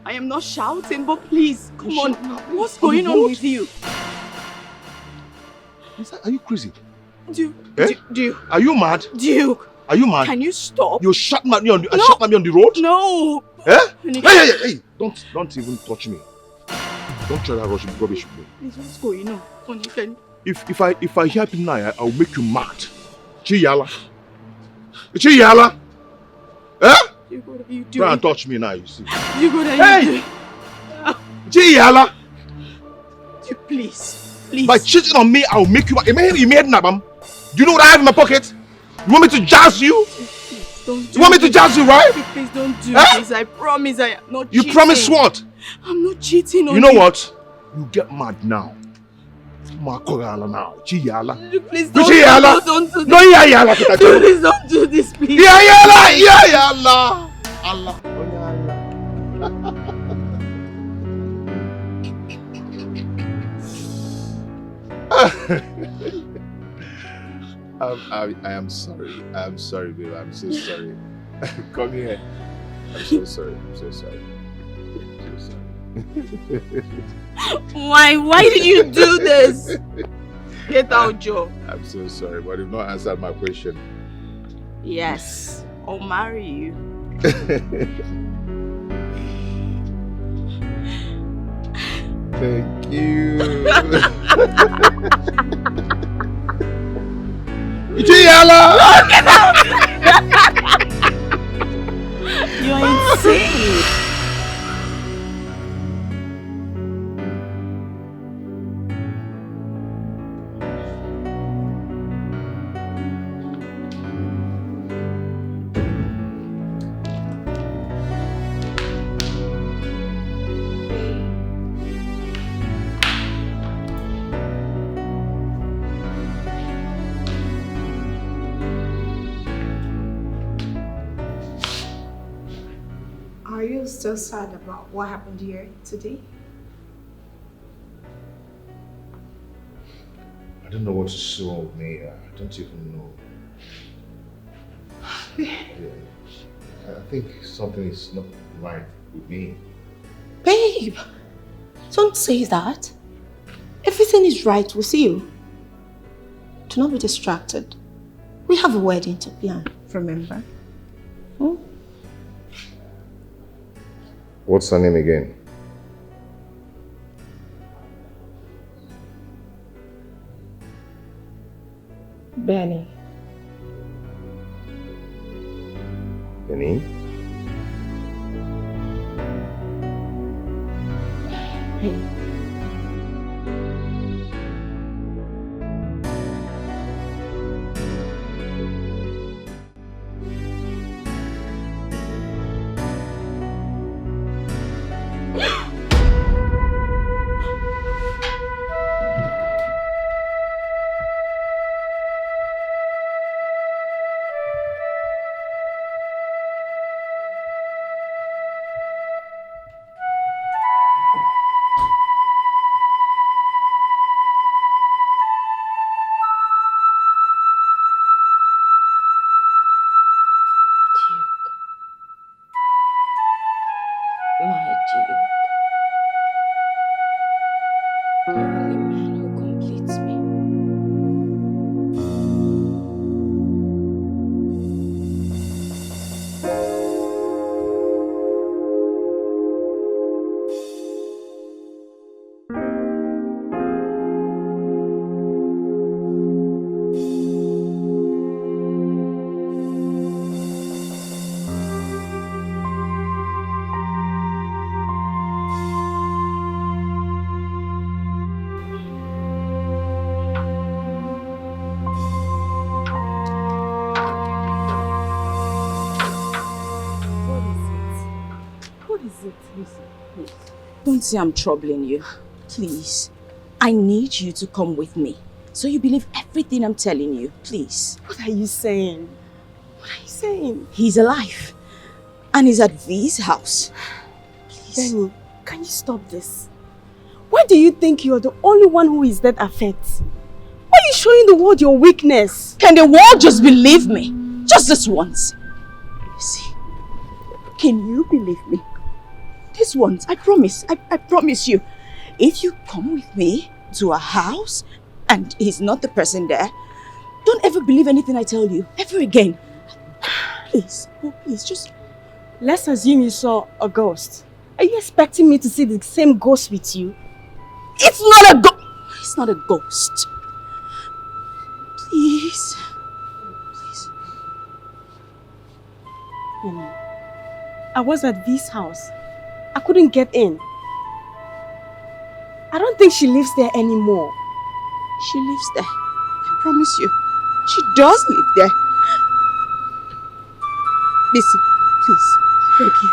I am not shouting, but please, come on. What's going on with you? Are you crazy? Duke, Duke. Are you mad? Duke. Are you mad? Can you stop? You shot at me on the road? No. Eh? Hey! Don't even touch me. Don't try that rubbish with me. Please, what's going on? If I hear it now, I'll make you mad. Chiyala. Eh? Duke, what are you doing? Try and touch me now, you see. Duke, what are you doing? Chiyala. Duke, please. By cheating on me, I'll make you mad. Do you know what I have in my pocket? You want me to jazz you? Please, don't do You want me to jazz you, right? Please don't do this. I promise I am not cheating. You promise what? I'm not cheating on you. You know what? You get mad now. Now. Chiyala. Please don't do this. No, Yala. Please don't do this, please. Yala. Allah. I am sorry. I'm sorry, babe. I'm so sorry. Come here. I'm so sorry. I'm so sorry. I'm so sorry. Why did you do this? Get out, Joe. I'm so sorry, but you've not answered my question. Yes, I'll marry you. Thank you. You're insane. Are you still sad about what happened here today? I don't know what is so wrong with me. I don't even know. Yeah. I think something is not right with me. Babe, don't say that. Everything is right with you. Do not be distracted. We have a wedding to plan, remember? Hmm? What's her name again? Benny. Benny? Hey. Don't say I'm troubling you. Please. I need you to come with me. So you believe everything I'm telling you. Please. What are you saying? What are you saying? He's alive. And he's at V's house. Please. Benny, can you stop this? Why do you think you're the only one who is that affected? Why are you showing the world your weakness? Can the world just believe me? Just this once. You see, can you believe me? This once, I promise. I promise you. If you come with me to a house and he's not the person there, don't ever believe anything I tell you. Ever again. Please. Oh, please, just... Let's assume you saw a ghost. Are you expecting me to see the same ghost with you? It's not a ghost. It's not a ghost. Please. Please. I was at V's house. I couldn't get in. I don't think she lives there anymore. She lives there. I promise you. She does live there. Listen, please. I beg you.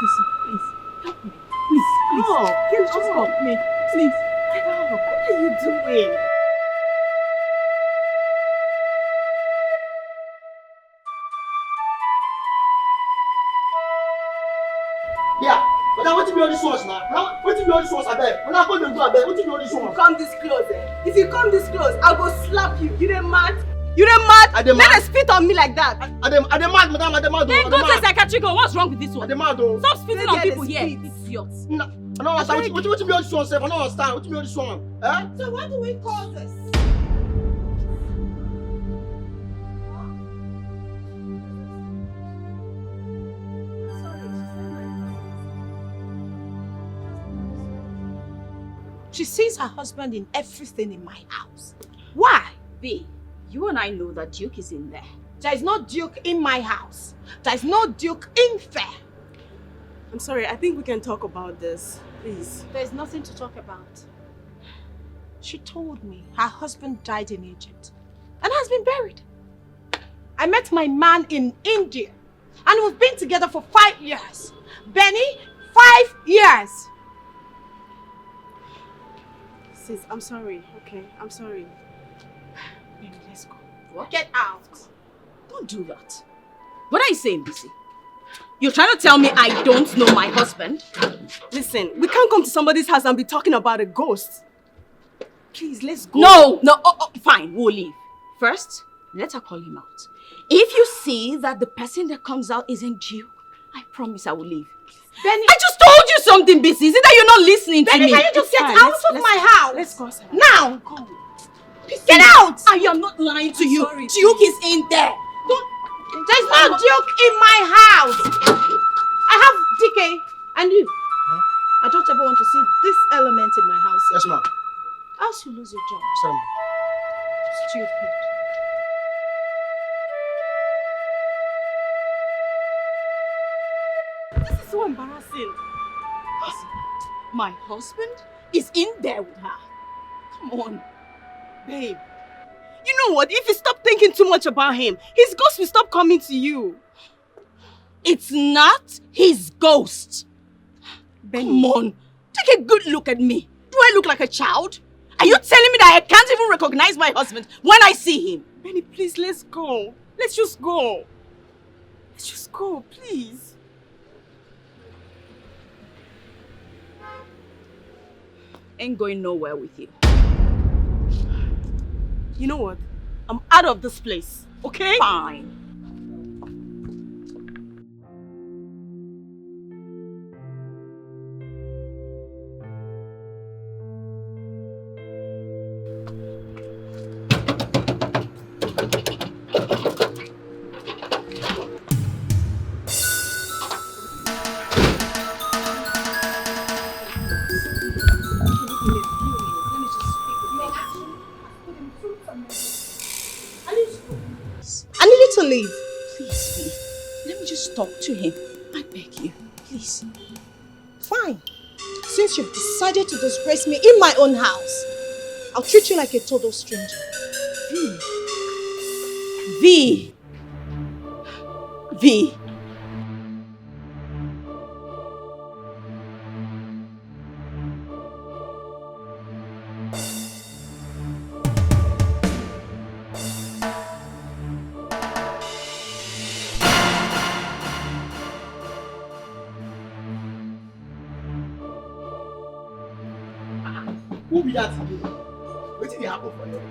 Listen, please. Help me. Please, please. Oh, can you just help me? Please. What are you doing? Yeah, Madam, what do you be all this ones now? Now, what do you be all this ones abeg? When I go dey do abeg, what do you be all this ones? Come this close, eh? If you come this close, I'll go slap you. You dey mad? You dey mad? I dey mad. Let them spit on me like that. I dey mad, madam, I dey mad. Then go to a psychiatric. What's wrong with this one? I dey mad though. Stop spitting on people here. Idiot. No, I don't understand. What you be all this one, sef? I don't understand. What you be all this one? Eh? So what do we call this? She sees her husband in everything in my house. Why? B, you and I know that Duke is in there. There is no Duke in my house. There is no Duke in there. I'm sorry, I think we can talk about this, please. There is nothing to talk about. She told me her husband died in Egypt and has been buried. I met my man in India and we've been together for 5 years. Benny, 5 years. Sis, I'm sorry, okay? I'm sorry. Benny, let's go. What? Get out. Don't do that. What are you saying, Bisi? You're trying to tell me I don't know my husband? Listen, we can't come to somebody's house and be talking about a ghost. Please, let's go. No, fine, we'll leave. First, let her call him out. If you see that the person that comes out isn't Duke, I promise I will leave. Benny, I just told you something, Bisi. Is it that you're not listening to Benny, me? can you just It's get fine, out let's- of my house? Let's go, Sarah. Now! Come. Get out! I am not lying to you. sorry, Duke is in there. There's no Duke in my house! I have DK and you. Huh? I don't ever want to see this element in my house. Yes, ma'am. Else you lose your job. Sorry, ma'am. Stupid. This is so embarrassing. My husband is in there with her. Come on. Babe, you know what? If you stop thinking too much about him, his ghost will stop coming to you. It's not his ghost. Come on. Take a good look at me. Do I look like a child? Are you telling me that I can't even recognize my husband when I see him? Benny, please, let's go. Let's just go. Let's just go, please. Ain't going nowhere with you. You know what? I'm out of this place, okay? Fine. I need you to leave. Please, V. Let me just talk to him. I beg you. Please. Fine. Since you've decided to disgrace me in my own house, I'll treat you like a total stranger. V. V. Who be that today? Wetin dey happen for you?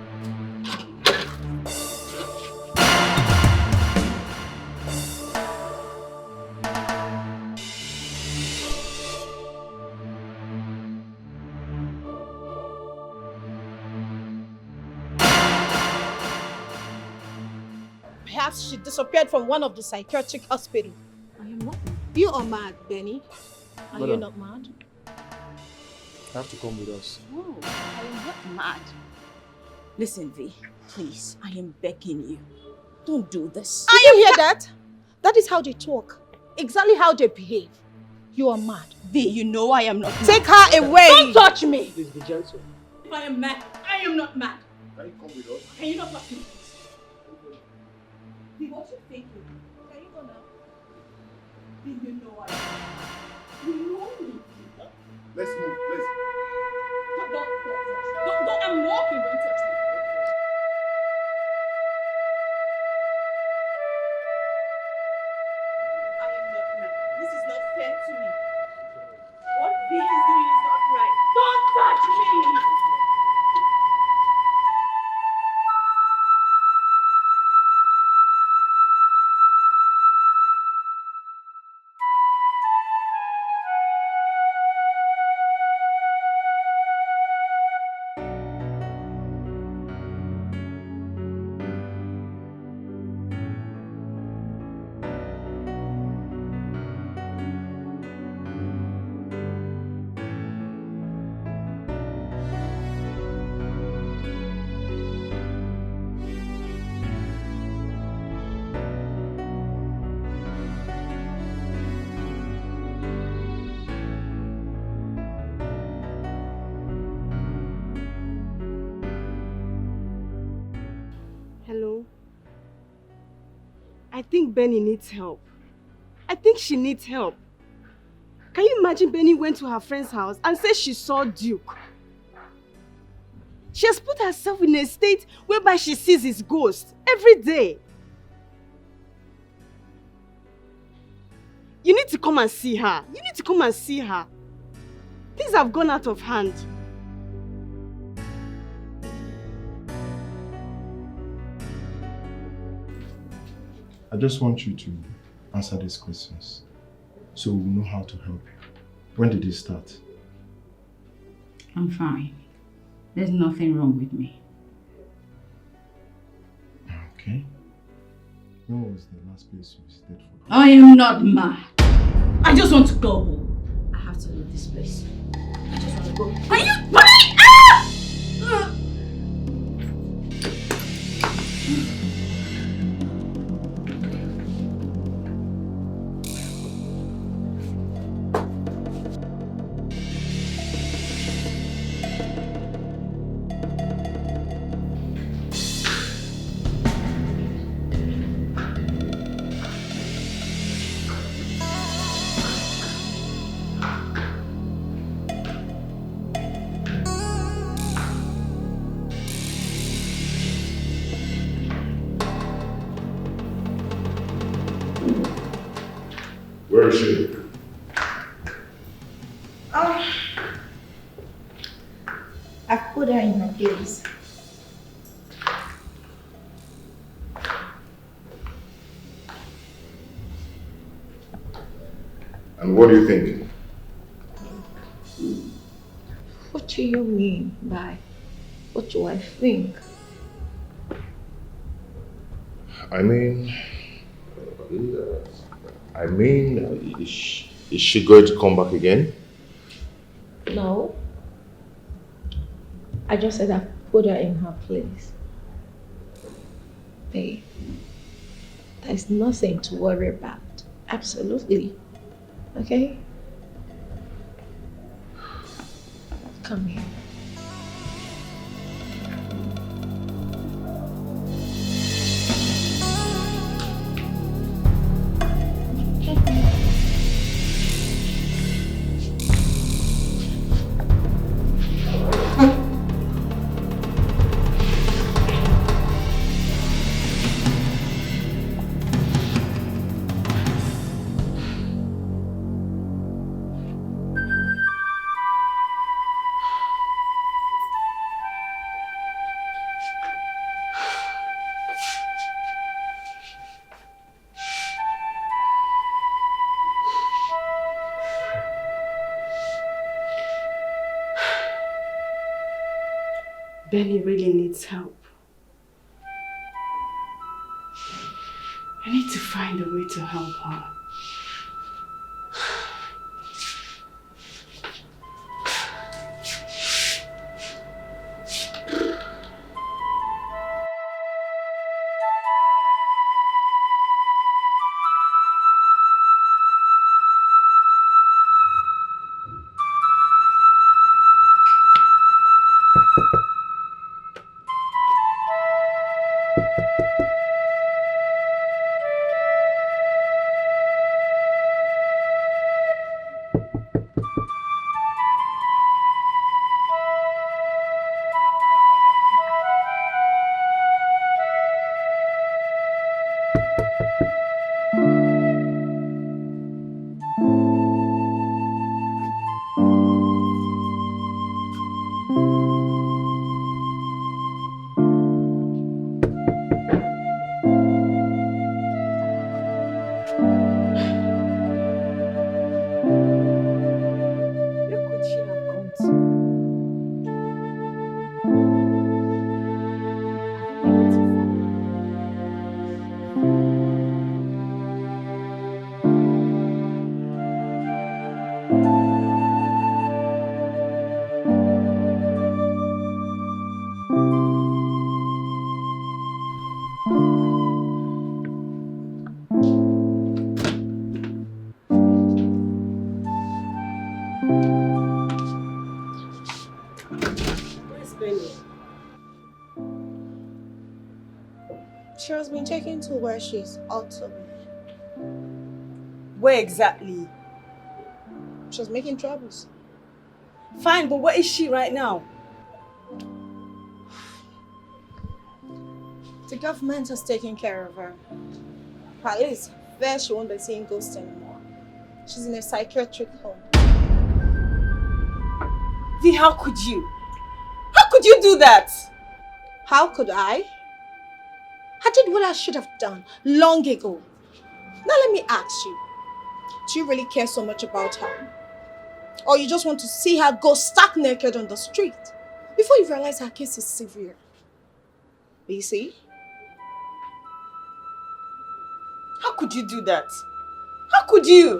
Perhaps she disappeared from one of the psychiatric hospitals. I am not. You are mad, Benny. Are you Madam. not mad? You have to come with us. No, I am not mad. Listen, V. Please, I am begging you. Don't do this. Did you hear that? That is how they talk. Exactly how they behave. You are mad. V, you know I am not mad. Take her away. Don't touch me! Please be gentle. If I am mad, I am not mad. Can you come with us? Can you not touch me? V, what you thinking? Can you go now? V, you know I am. You know me. Let's move. Let's. Don't, I'm walking, don't touch me. I am not mad. This is not fair to me. I think Benny needs help. I think she needs help. Can you imagine Benny went to her friend's house and said she saw Duke? She has put herself in a state whereby she sees his ghost every day. You need to come and see her. You need to come and see her. Things have gone out of hand. I just want you to answer these questions so we'll know how to help you. When did it start? I'm fine. There's nothing wrong with me. Okay. When was the last place you visited for? I am not mad. I just want to go home. I have to leave this place. I just want to go. Are you? Where is she? I've put her in her place. And what do you think? What do you mean by what do I think? I mean, is she going to come back again? No. I just said I put her in her place. Babe, there's nothing to worry about. Absolutely. Okay? Come here. Benny really needs help. I need to find a way to help her. She has been taken to where she's ought to be. Where exactly? She's making troubles. Fine, but where is she right now? The government has taken care of her. At least, there she won't be seeing ghosts anymore. She's in a psychiatric home. V, how could you? How could you do that? How could I? I did what I should have done long ago. Now let me ask you, do you really care so much about her? Or you just want to see her go stark naked on the street before you realize her case is severe? You see? How could you do that? How could you?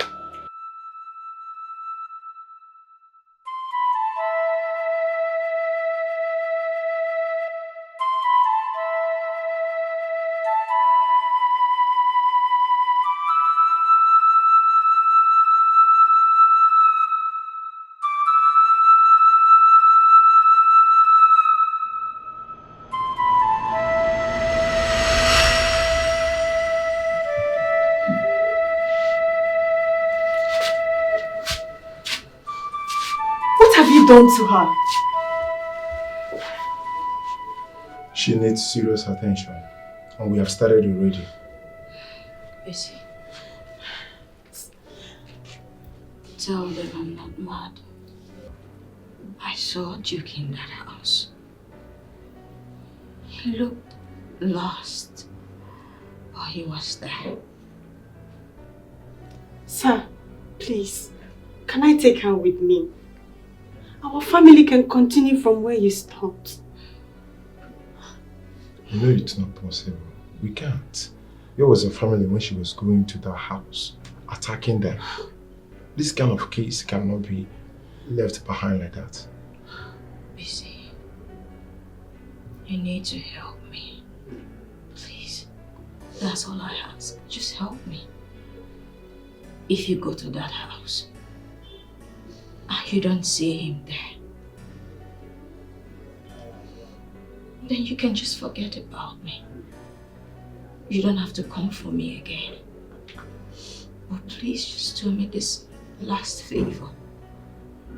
What have you done to her? She needs serious attention, and we have started already. Busy. Tell them I'm not mad. I saw Duke in that house. He looked lost, but he was there. Sir, please, can I take her with me? Our family can continue from where you stopped. You know it's not possible. We can't. There was a family when she was going to that house, attacking them. This kind of case cannot be left behind like that. Busy. You need to help me. Please. That's all I ask. Just help me. If you go to that house and you don't see him there, then you can just forget about me. You don't have to come for me again. But please just do me this last favor.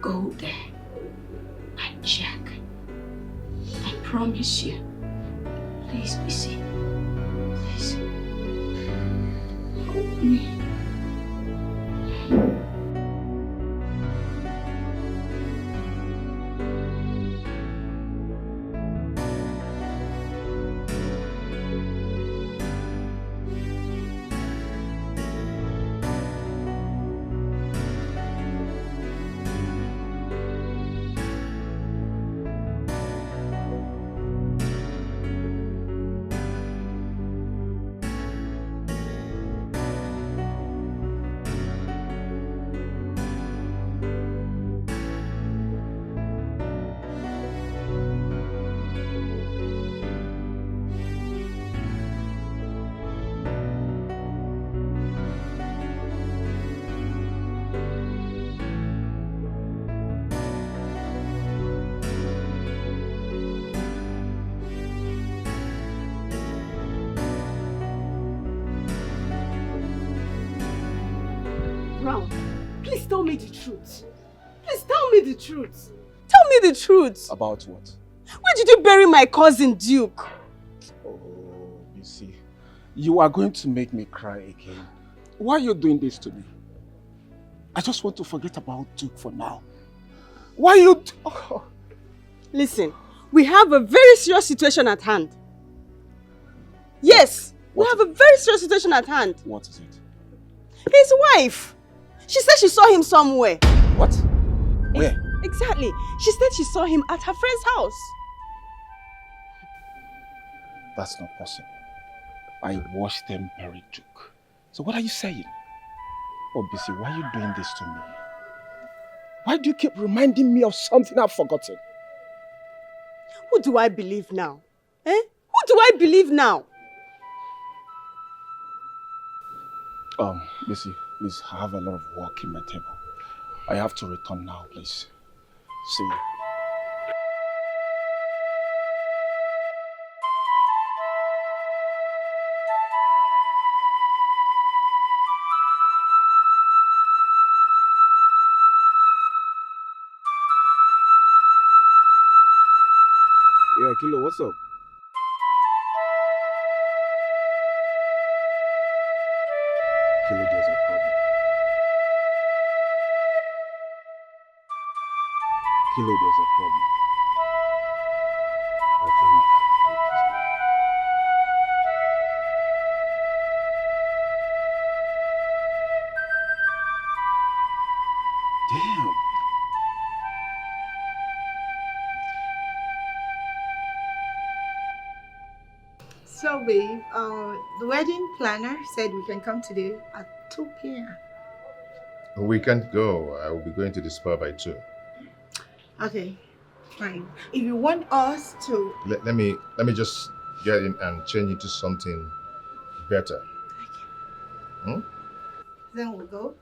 Go there and check. I promise you. Please, Busy. Please. Help me. Please tell me the truth. Please tell me the truth. Tell me the truth. About what? Where did you bury my cousin Duke? Oh, you see, you are going to make me cry again. Why are you doing this to me? I just want to forget about Duke for now. Why you... Oh. Listen, we have a very serious situation at hand. Yes, we have a very serious situation at hand. What is it? His wife. She said she saw him somewhere. What? Where? Exactly. She said she saw him at her friend's house. That's not possible. I watched them bury Duke. So what are you saying? Oh, Busy, why are you doing this to me? Why do you keep reminding me of something I've forgotten? Who do I believe now? Eh? Who do I believe now? Busy, please, I have a lot of work in my table. I have to return now, please. See you. Kilo, what's up? Kilo, there's a problem. Kilo, there's a problem. I think damn. So, babe, the wedding planner said we can come today at 2 p.m. We can't go. I will be going to the spa by 2. Okay, fine. If you want us to... Let me just get in and change into something better. Hmm? Then we'll go.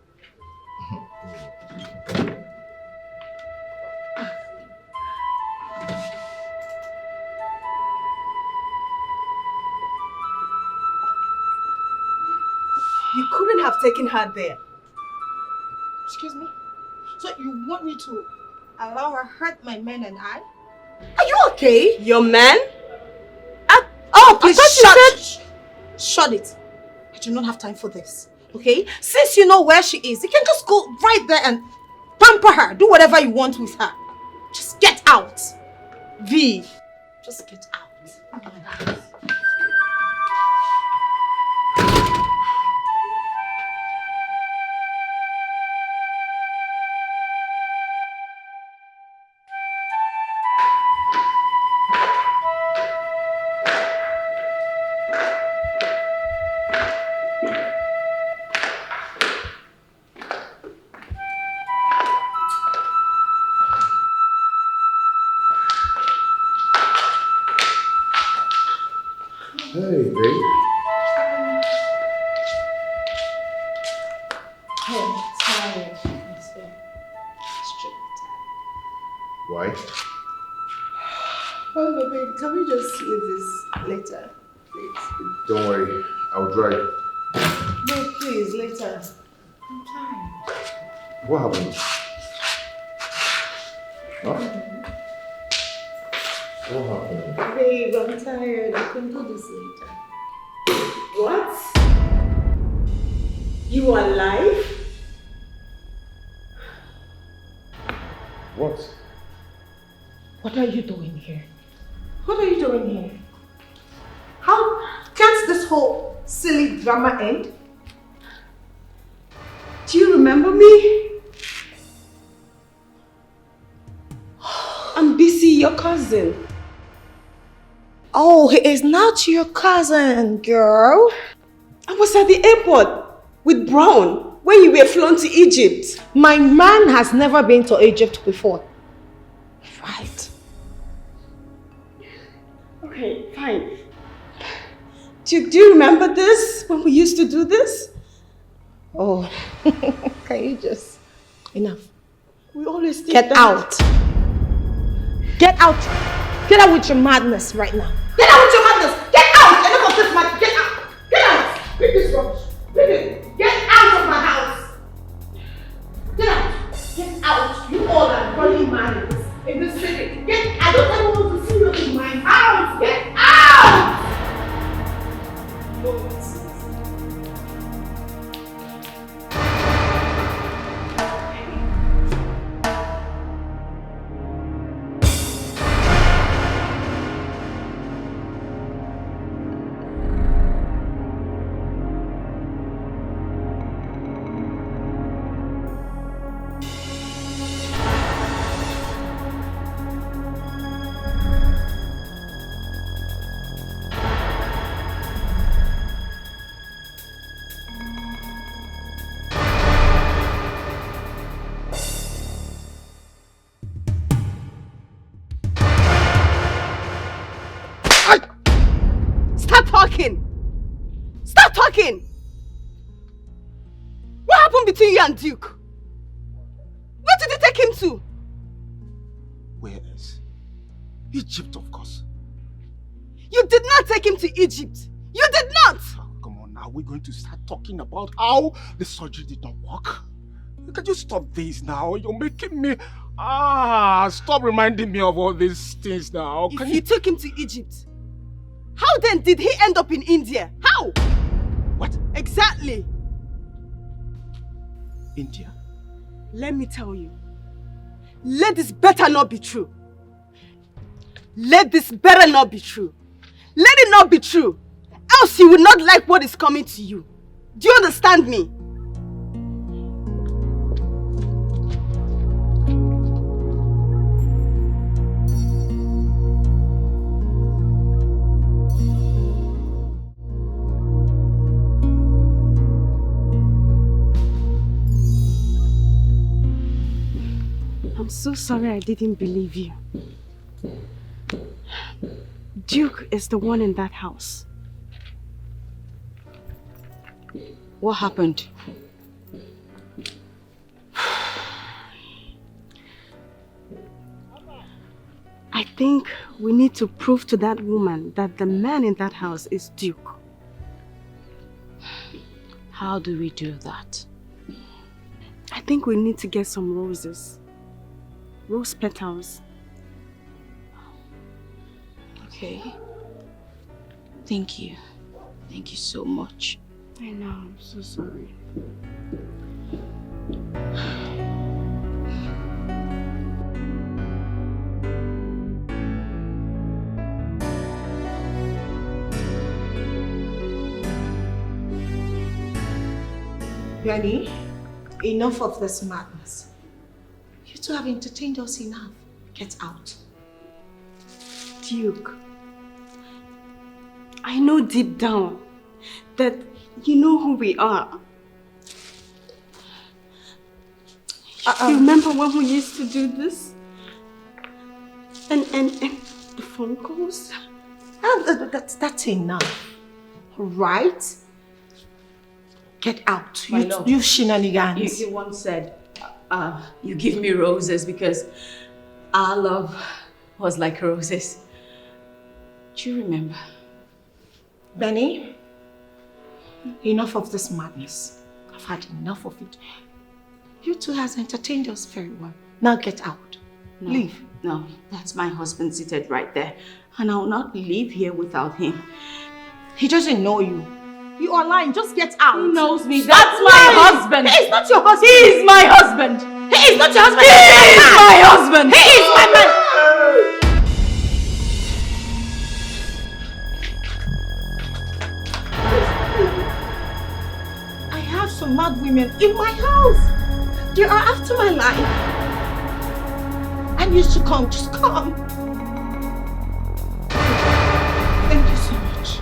You couldn't have taken her there. Excuse me? So you want me to allow her hurt my men and I? Are you okay? Your man? Please shut it. I do not have time for this. Okay? Since you know where she is, you can just go right there and pamper her. Do whatever you want with her. Just get out. V. Just get out. Hey, babe. I'm tired. Why? Oh, babe, can we just leave this later? Please. Don't worry. I'll drive. No, please, later. I'm tired. What happened? Huh? What happened? Babe, I'm tired. I can do this later. What? You are alive? What? What are you doing here? What are you doing here? How can't this whole silly drama end? Do you remember me? I'm BC, your cousin. Oh, he is not your cousin, girl. I was at the airport with Brown when you were flown to Egypt. My man has never been to Egypt before. Right. Okay, fine. Do you remember this, when we used to do this? Oh, can you just... Enough. We always did Get that. out. Get out. Get out with your madness right now. Get out with your madness. Get out. Enough of this madness. Get out. Get out. Bring this rubbish. Bring it. Get out of my house. Get out. Get out. You all are running mad in this city. Get out. I don't ever want to see you in my house. Get out. Stop talking! What happened between you and Duke? Where did you take him to? Where else? Egypt, of course. You did not take him to Egypt. You did not! Oh, come on now, we're going to start talking about how the surgery did not work. Can you stop this now? You're making me Stop reminding me of all these things now. If you took him to Egypt, how then did he end up in India? How? What? Exactly. India? Let me tell you. Let this better not be true. Let this better not be true. Let it not be true. Else you will not like what is coming to you. Do you understand me? I'm so sorry I didn't believe you. Duke is the one in that house. What happened? I think we need to prove to that woman that the man in that house is Duke. How do we do that? I think we need to get some roses. Rose petals. Okay. Thank you. Thank you so much. I know, I'm so sorry. Benny, enough of this madness. You two have entertained us enough. Get out. Duke, I know deep down that you know who we are. You remember when we used to do this? And the phone calls? That's enough. Right? Get out. My love, You shenanigans. You once said, you give me roses because our love was like roses. Do you remember? Benny, enough of this madness. I've had enough of it. You two has entertained us very well. Now get out. No, Leave. No, that's my husband seated right there. And I'll not leave here without him. He doesn't know you. You are lying. Just get out. He knows me. Stop That's my lying. husband. He is not your husband. He is my husband. He is not your husband. He is my husband. He is my man. I have some mad women in my house. They are after my life. And you should come. Just come. Thank you so much.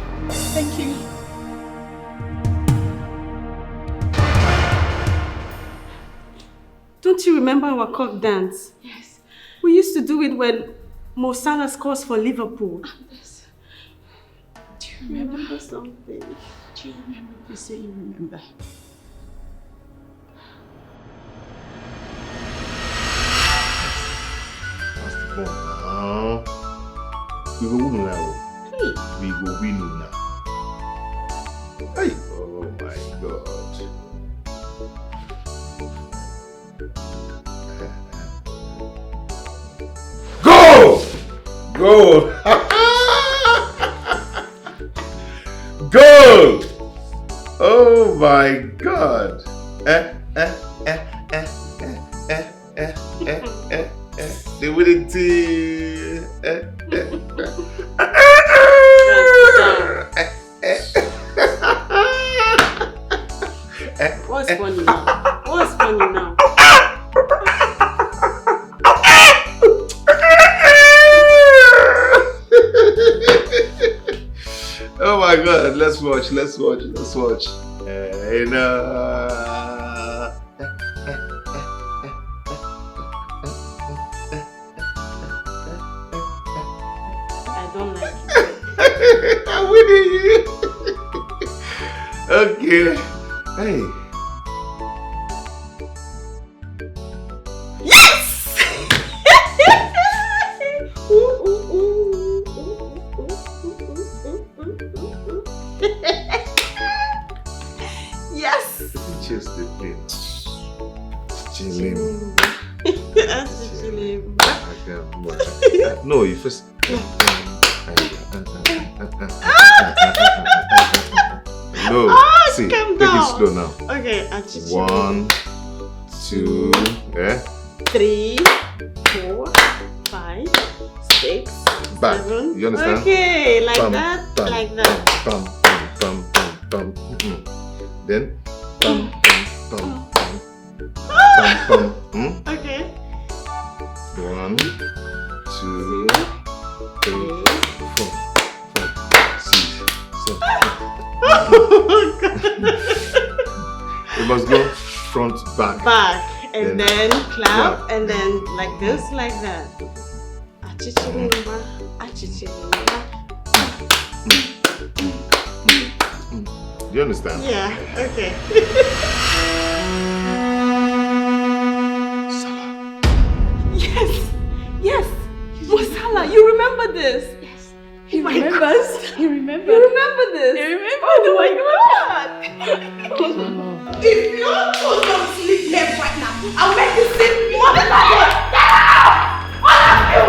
Thank you. Don't you remember our cock dance? Yes. We used to do it when Mo Salah scores for Liverpool. Yes. Do you remember? Something? Do you remember? You say you remember. Come on now. We go win now. Hey. We go win now. Hey. Oh my God. Go! Go! Go! Oh my God. The winning team. What's funny now? What's funny now? Oh my God, let's watch. I don't like it. I'm winning you. Okay. Hey. Yes! Yes! Just the thing. Chilling. No, you first. No, see, calm take it down. slow now. Okay, 1, 2, yeah. 3, 4, 5, 6, Back. 7. You understand? Okay, like Bum, that, bum, like that. Bum, bum, bum, bum, bum. Then bum, bum, bum, bum, bum. Okay. 1, 2, 3, 4, 5, 6, 7. We must go front, back. Back, and then clap, clap. and then like this, like that. Achichirimba, achichirimba. Do you understand? Yeah, okay. Yes! Yes! Masala, you remember this? Yes. He remembers. He remembers. You remember this? He remembers. Oh my god! If you don't sleep left right now, I'll make you sleep more than that. Get out! All of you!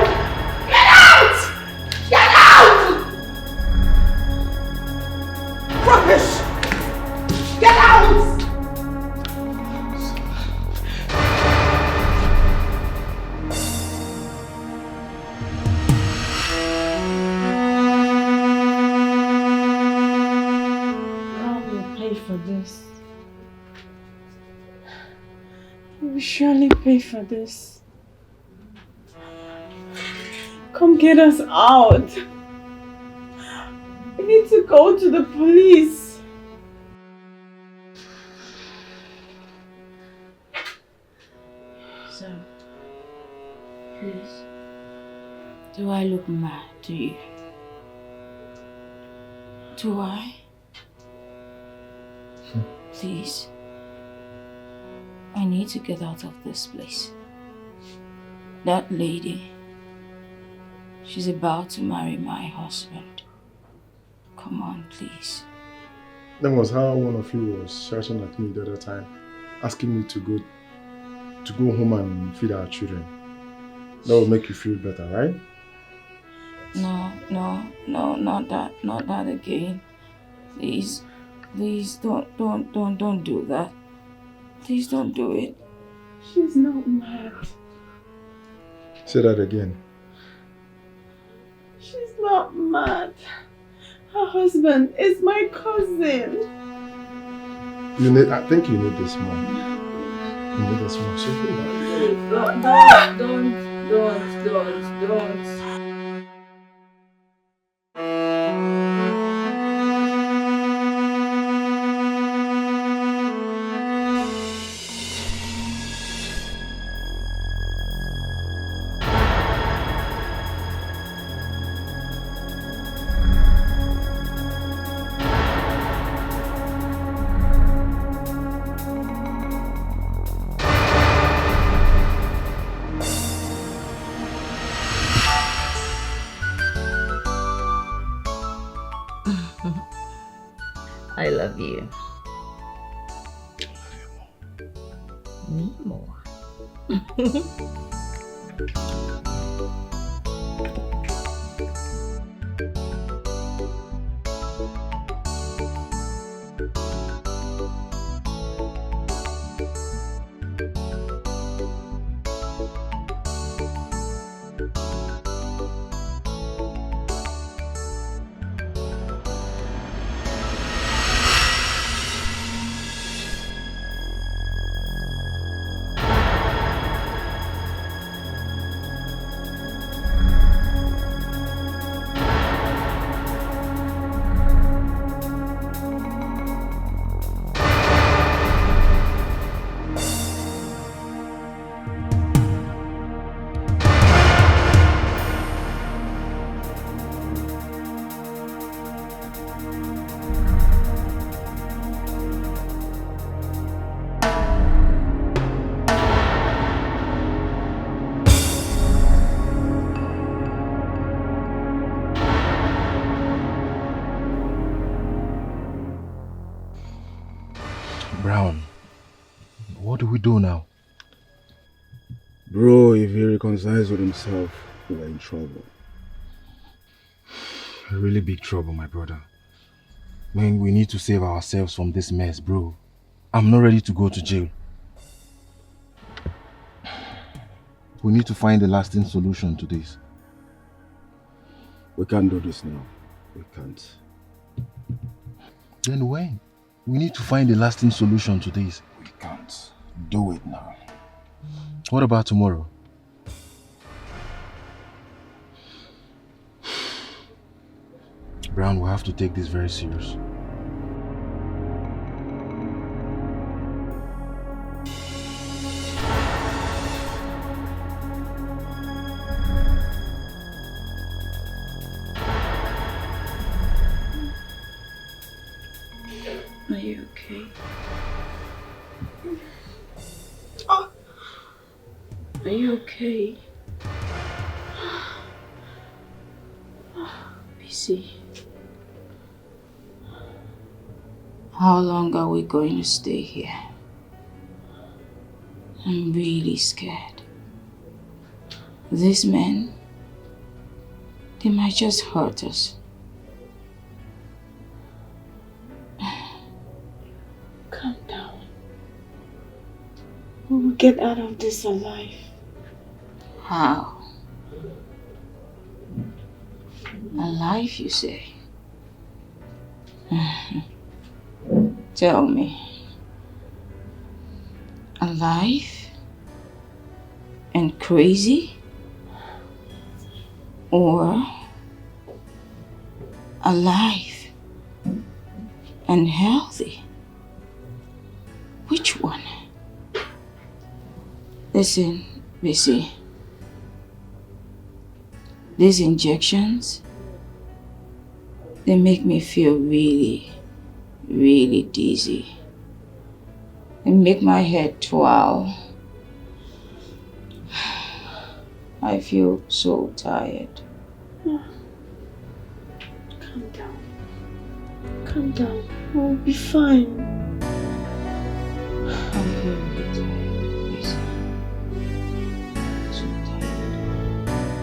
Get out! Get out! Rubbish! Get out! For this. You will surely pay for this. Come get us out. We need to go to the police. So, please, do I look mad to you? Do I? Please, I need to get out of this place. That lady, she's about to marry my husband. Come on, please. That was how one of you was shouting at me the other time, asking me to go home and feed our children. That will make you feel better, right? No, not that again. Please don't do that. Please don't do it. She's not mad. Say that again. She's not mad. Her husband is my cousin. I think you need this more. You need this more. So Don't. I love you. Me more. Brown, what do we do now? Bro, if he reconciles with himself, we're in trouble. Really big trouble, my brother. Man, we need to save ourselves from this mess, bro. I'm not ready to go to jail. We need to find a lasting solution to this. We can't do this now. We can't. Then when? We need to find a lasting solution to this. We can't do it now. What about tomorrow? Brown, we have to take this very serious. Are you okay? Oh. Are you okay? Busy. How long are we going to stay here? I'm really scared. These men, they might just hurt us. Calm down. We will get out of this alive. How? Alive, you say? Tell me. Alive? And crazy? Or alive and healthy? Which one? Listen, Missy. These injections, they make me feel really, really dizzy. They make my head twirl. I feel so tired. Calm down. Calm down. We'll be fine. I feel really tired, Missy. So tired.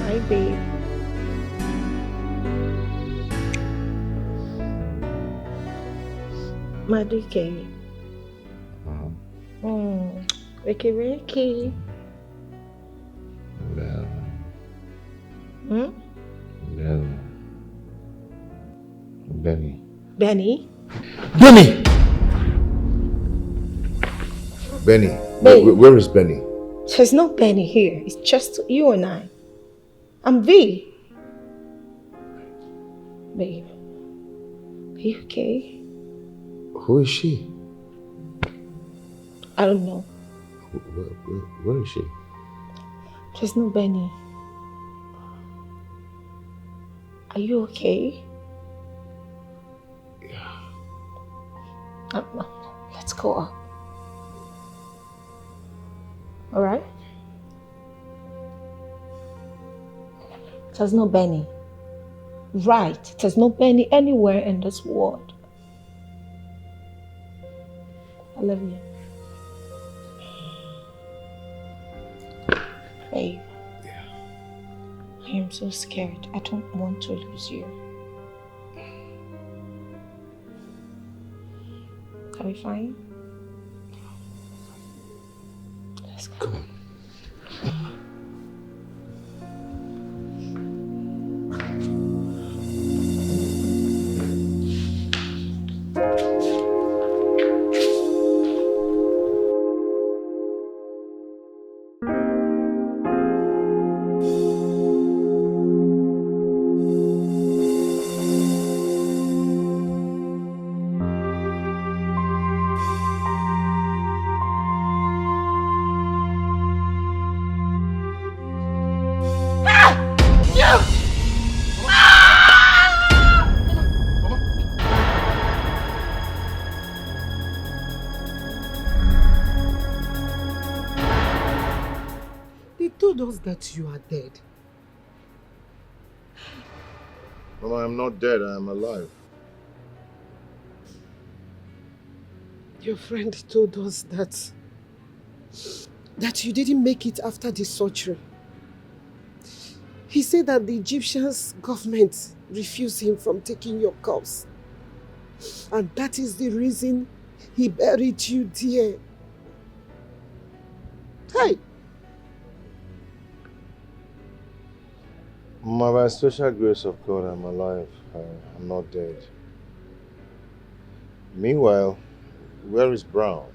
Hi, babe. Maduke. Ricky, Ricky. Well, Hmm? well, Benny. Benny? Benny! Benny. Benny. Where is Benny? There's no Benny here. It's just you and I. I'm V. Babe. Are you okay? Who is she? I don't know. Where is she? There's no Benny. Are you okay? Yeah. Let's go up. Alright? There's no Benny. right. There's no penny anywhere in this world. I love you. Babe. Yeah. I am so scared. I don't want to lose you. Are we fine? Let's go. Come on. They told us that you are dead. Mama, I'm not dead. I am alive. Your friend told us that you didn't make it after the surgery. He said that the Egyptian government refused him from taking your corpse. And that is the reason he buried you there. Hey! Mama, by the special grace of God, I'm alive. I'm not dead. Meanwhile, where is Brown?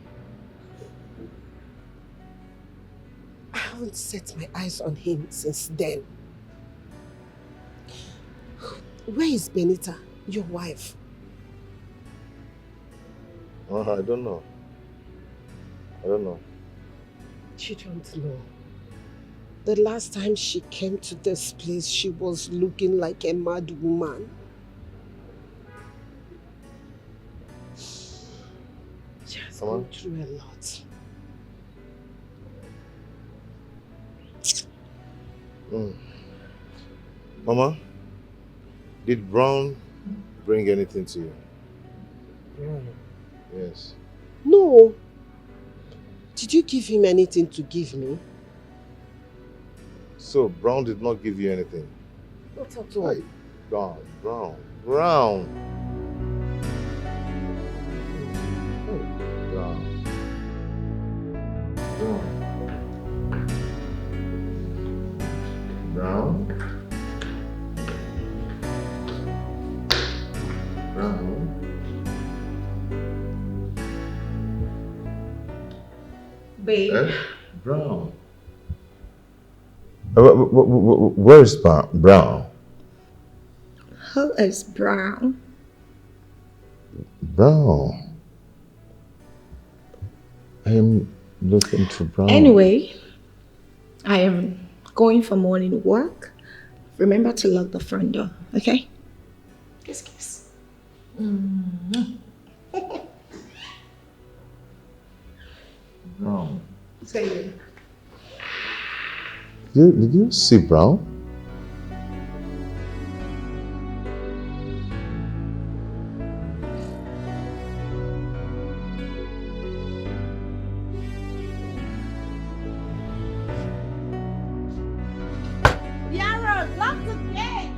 I haven't set my eyes on him since then. Where is Benita, your wife? I don't know. I don't know. You don't know. The last time she came to this place, she was looking like a mad woman. She has gone through a lot. Mama, did Brown bring anything to you? Brown? Yes. No. Did you give him anything to give me? So, Brown did not give you anything? Not at all. Brown. Brown. Brown. Babe. Brown. Where is Brown? Who is Brown? Brown. I am looking for Brown. Anyway, I am going for morning work. Remember to lock the front door, okay? Kiss, kiss. Brown. Say it. Did you see Brown? Yara, lock the gate!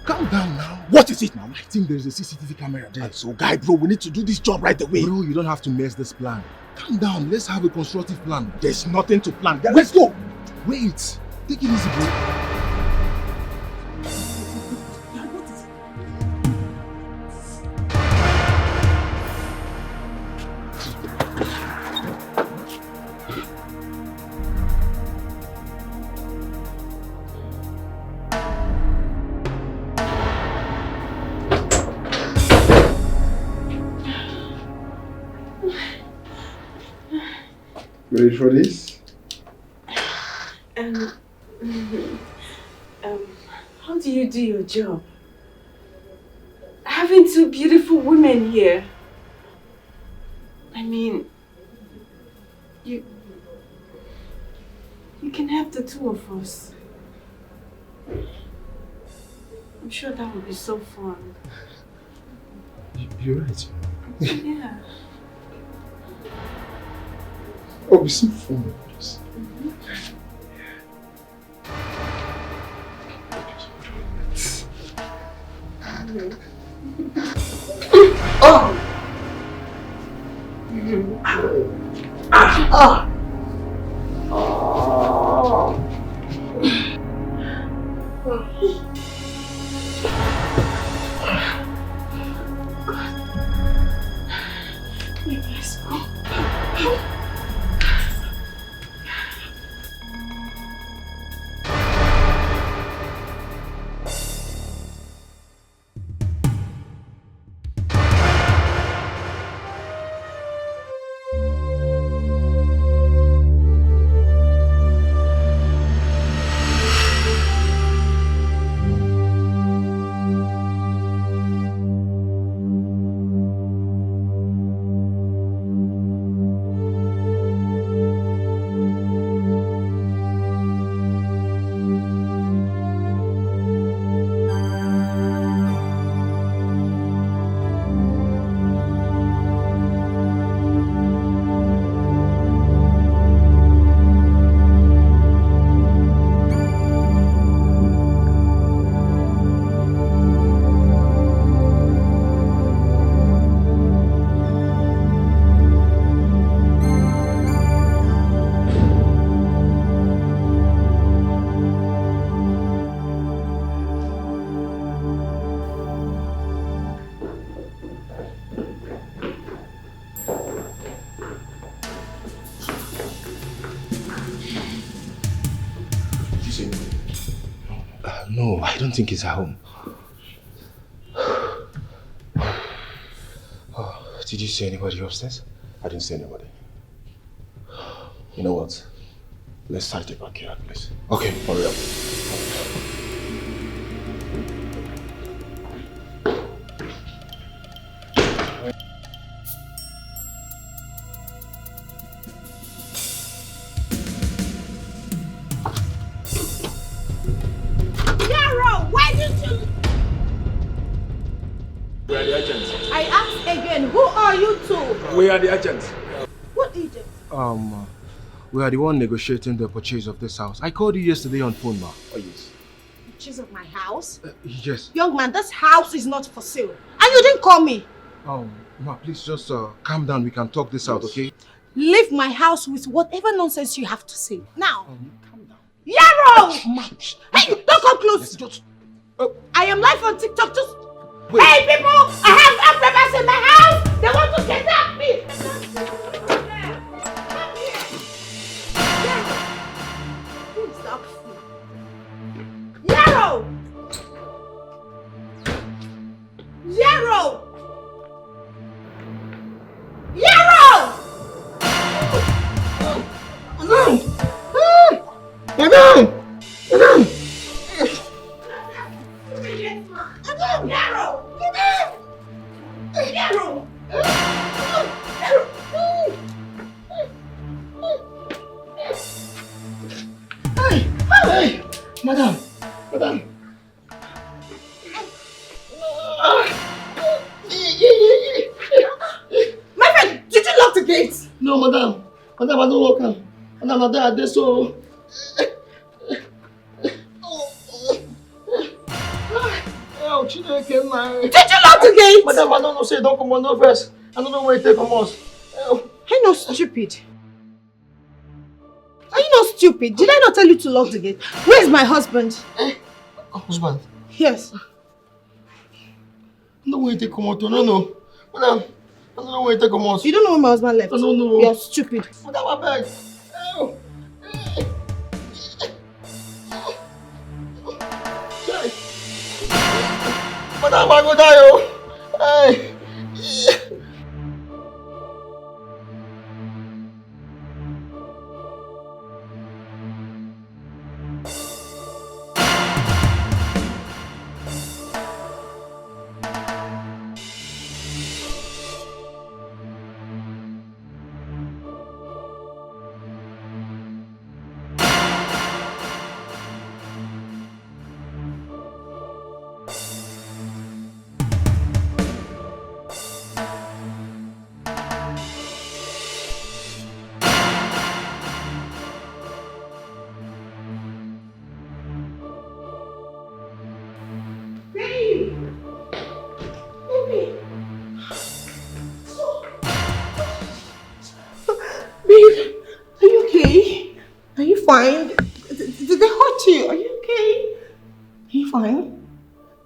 Calm down now. What is it now? I think there's a CCTV camera there. So guy, bro, we need to do this job right away. Bro, you don't have to mess this plan. Calm down. Let's have a constructive plan. There's nothing to plan. Let's go. Wait. Take it easy, bro. Ready for this? How do you do your job? Having two beautiful women here. I mean, you can have the two of us. I'm sure that would be so fun. You're right. Yeah. Oh, it'll be so fun. Just... Oh! No, I don't think he's at home. Oh, did you see anybody upstairs? I didn't see anybody. You know what? Let's start it back here, please. Okay. Hurry up. We are the agents. I ask again, who are you two? We are the agents. What agent? We are the one negotiating the purchase of this house. I called you yesterday on phone, ma. Oh, yes. Purchase of my house? Yes. Young man, this house is not for sale. And you didn't call me. Ma, please just calm down. We can talk this out, okay? Leave my house with whatever nonsense you have to say. Now. Calm down. Yarrow! Hey, don't come close. I am live on TikTok. Just wait. Hey, people! I have members in my house. They want to kidnap me. Yarrow! Yarrow! Yarrow! Madam! Hey! Madam! My friend, did you lock the gate? No, madam. Madam, I don't lock them. Madam, I did so. Oh, Chineke, did you lock the gate? Madam, I don't know, say don't come on no first. I don't know where you take from us. Are you not stupid? Are you not stupid? Did I not tell you to lock the gate? Where's my husband? Husband? Yes. I don't know where you take from us. No. Madam, I don't know where you take from us. You don't know where my husband left? I don't know. You're stupid. Madam, I beg. Madam, I go die, oh. Hey.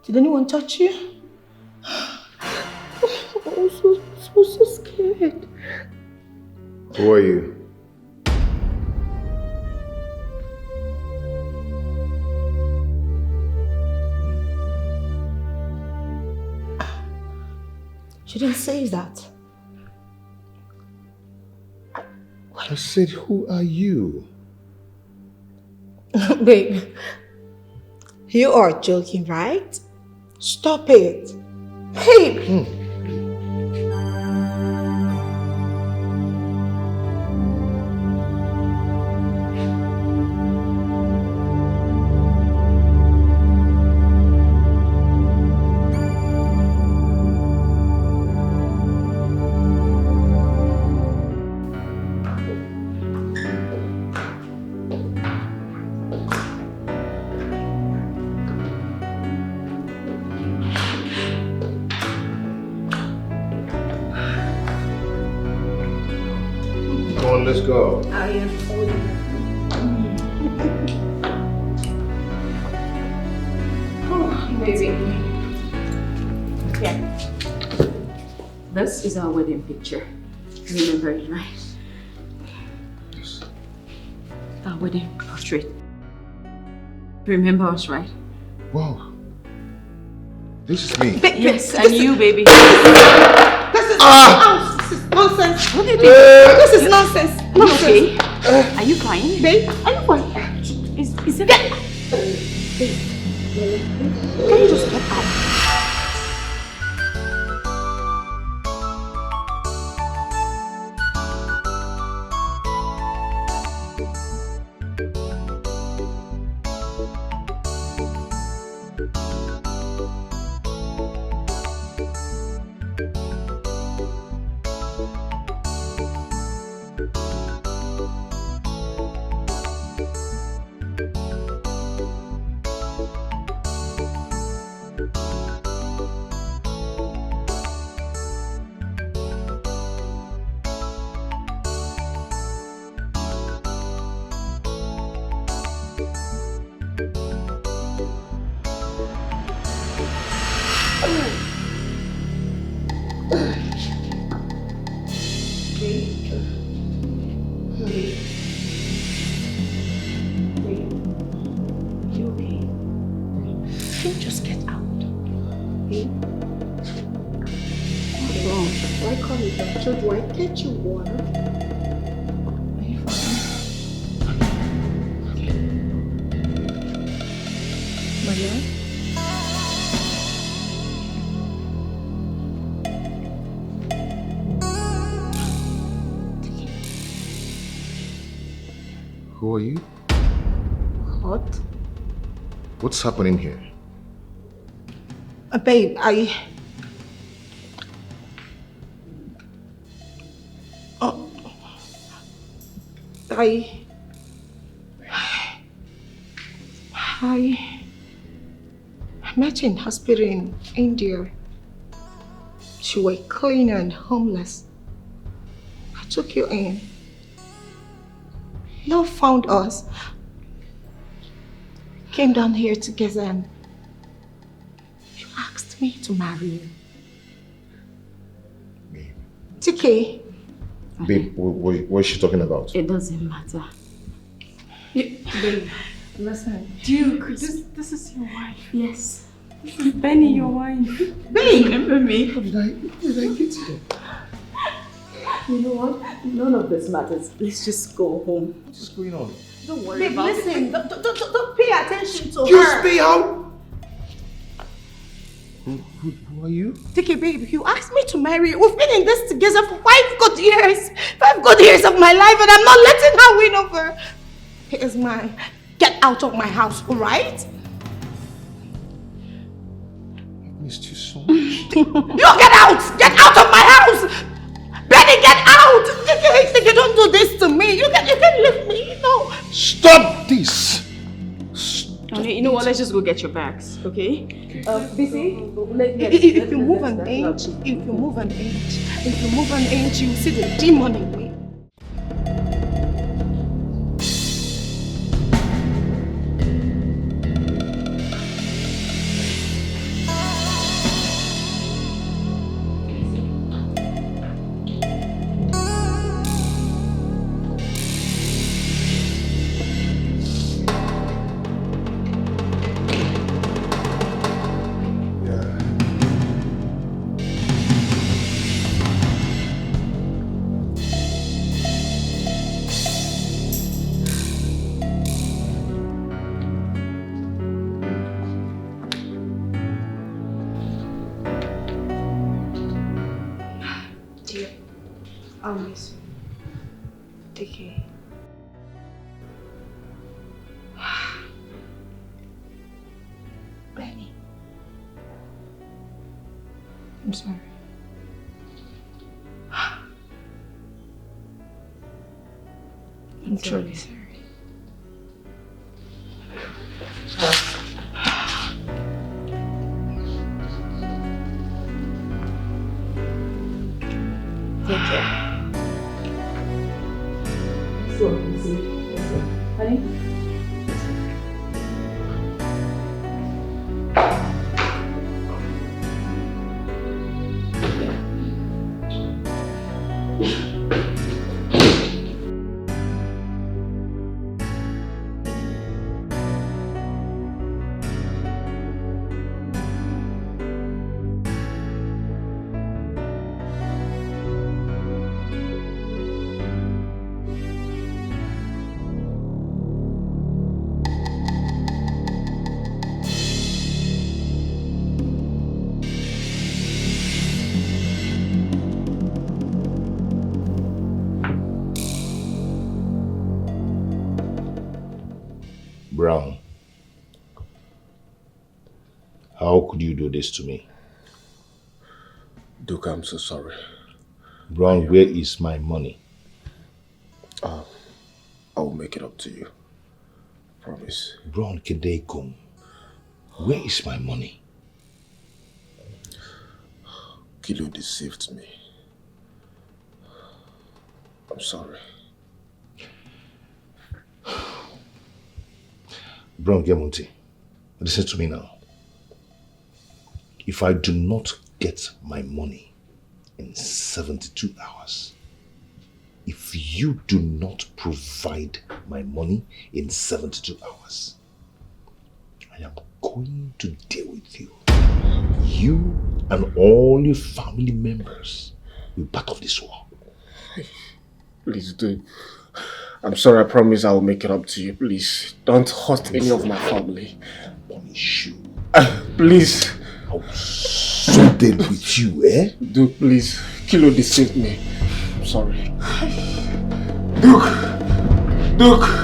Did anyone touch you? I'm so scared. Who are you? She didn't say that. I said, who are you? Babe, you are joking, right? Stop it. Babe! Come on, let's go. I am Oh, baby. Yeah. This is our wedding picture. Remember it, right? Yes. Our wedding portrait. Remember us, right? Wow. This is me. Yes, and you, baby. This is this is nonsense. What do you think? This is nonsense. Are you okay? Are you crying? Babe, are you fine? Is it? Babe, can you just get out? Get you water. Are you fine? Okay. My love? Who are you? What? What's happening here? Babe, I met you in hospital in India. You were clean and homeless. I took you in. Love found us. Came down here together and you asked me to marry you. Babe. TK. Babe, what is she talking about? It doesn't matter. Babe, listen. Duke, this is your wife. Yes. This is Benny, your wife. Babe, remember me? How did I get here? You know what? None of this matters. Let's just go home. What's going on? Don't worry Babe, about listen. Don't pay attention to You her. stay out! Who are you? TK, babe, you asked me to marry you. We've been in this together for 5 good years. 5 good years of my life, and I'm not letting her win over. Here's mine. Get out of my house, alright? I missed you so much. You get out! Get out of my house! Benny, get out! TK, don't do this to me. You can leave me. No. Stop this! Okay, you know what? Let's just go get your bags, okay? BC, If you move an inch, you see the demon in me. I'll miss you. Take care. Benny. I'm sorry. I'm truly sorry. Take care. So easy. Honey? Brown, how could you do this to me? Duke, I'm so sorry. Brown, where is my money? I will make it up to you. Promise. Brown Kedekong, where is my money? Kilo deceived me. I'm sorry. Brown Gemunti, listen to me now. If I do not get my money in 72 hours, if you do not provide my money in 72 hours, I am going to deal with you. You and all your family members will be part of this war. Please do. I'm sorry, I promise I will make it up to you. Please, don't hurt any of my family. Punish you. Please. I'll so deal with you, eh? Duke, please. Kilo deceived me. I'm sorry. Duke!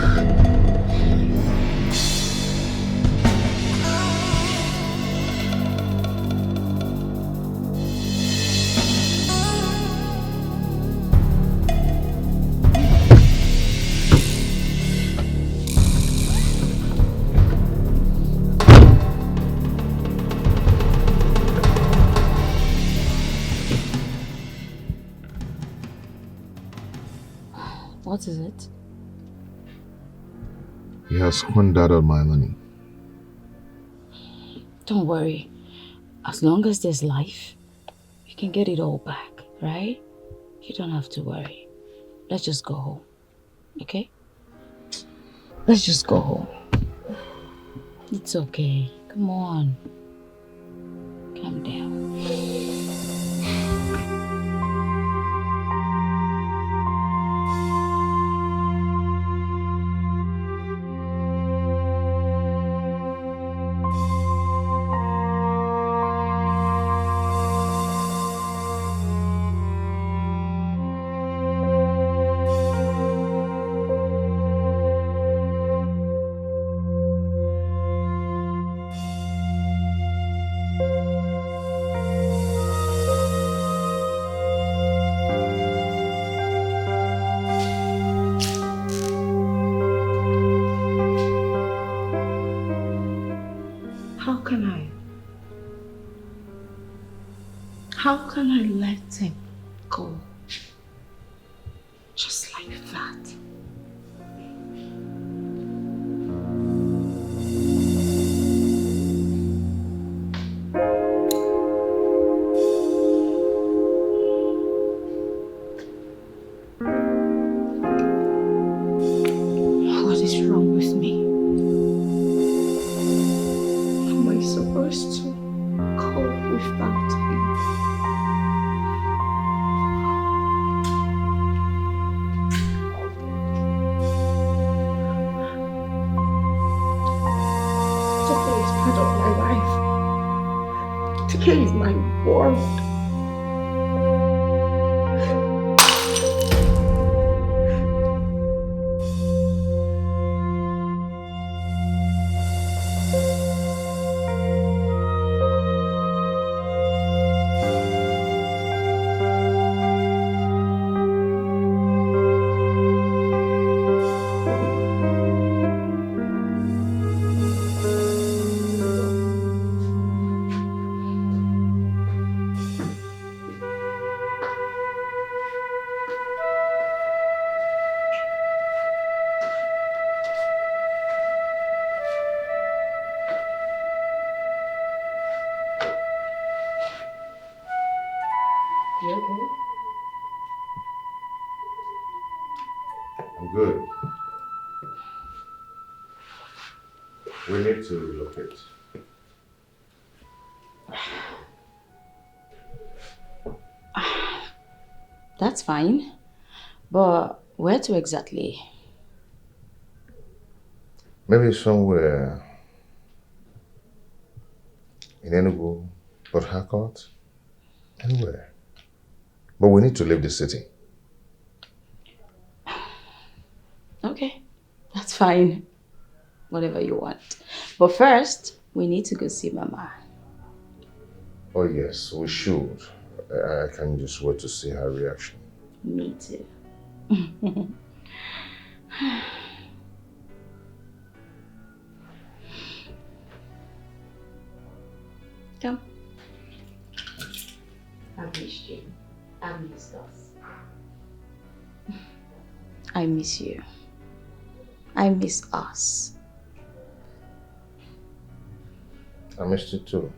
What is it? He has squandered all my money. Don't worry. As long as there's life, you can get it all back, right? You don't have to worry. Let's just go home, okay? Let's just go home. It's okay. Come on. Calm down. How can I let him go? Just like that. What is wrong with me? Am I supposed to cope without him? Today is my world. You okay? I'm good. We need to relocate. That's fine. But where to exactly? Maybe somewhere in Enugu, Port Harcourt, anywhere. But we need to leave the city. Okay, that's fine. Whatever you want. But first, we need to go see Mama. Oh yes, we should. I can just wait to see her reaction. Me too. Come. I missed you. I missed us. I miss you. I miss us. I missed you too.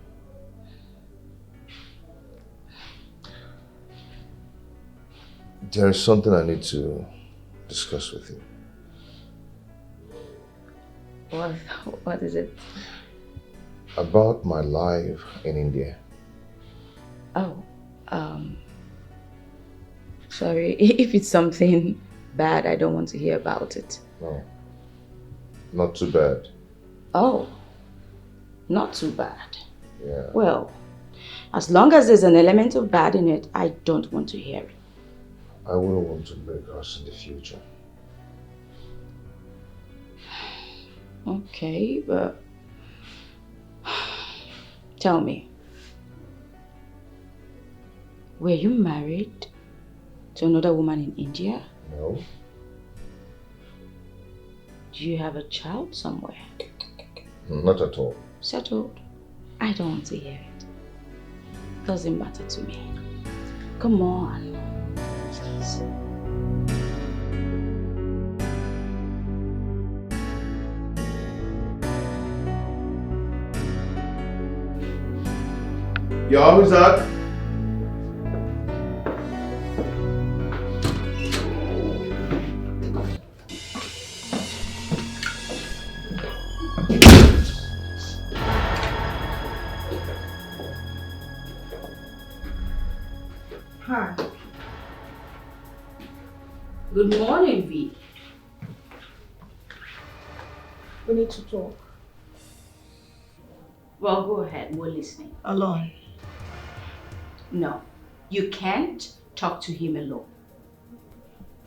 There is something I need to discuss with you. What is it? About my life in India. Oh, sorry. If it's something bad, I don't want to hear about it. No, not too bad. Oh, not too bad. Yeah. Well, as long as there's an element of bad in it, I don't want to hear it. I wouldn't want to break us in the future. Okay, but tell me, were you married to another woman in India? No. Do you have a child somewhere? Not at all. Settled? I don't want to hear it. Doesn't matter to me. Come on. Please. Yo, who's that? Hi. Good morning, V. We need to talk. Well, go ahead. We're listening. Alone. No, you can't talk to him alone.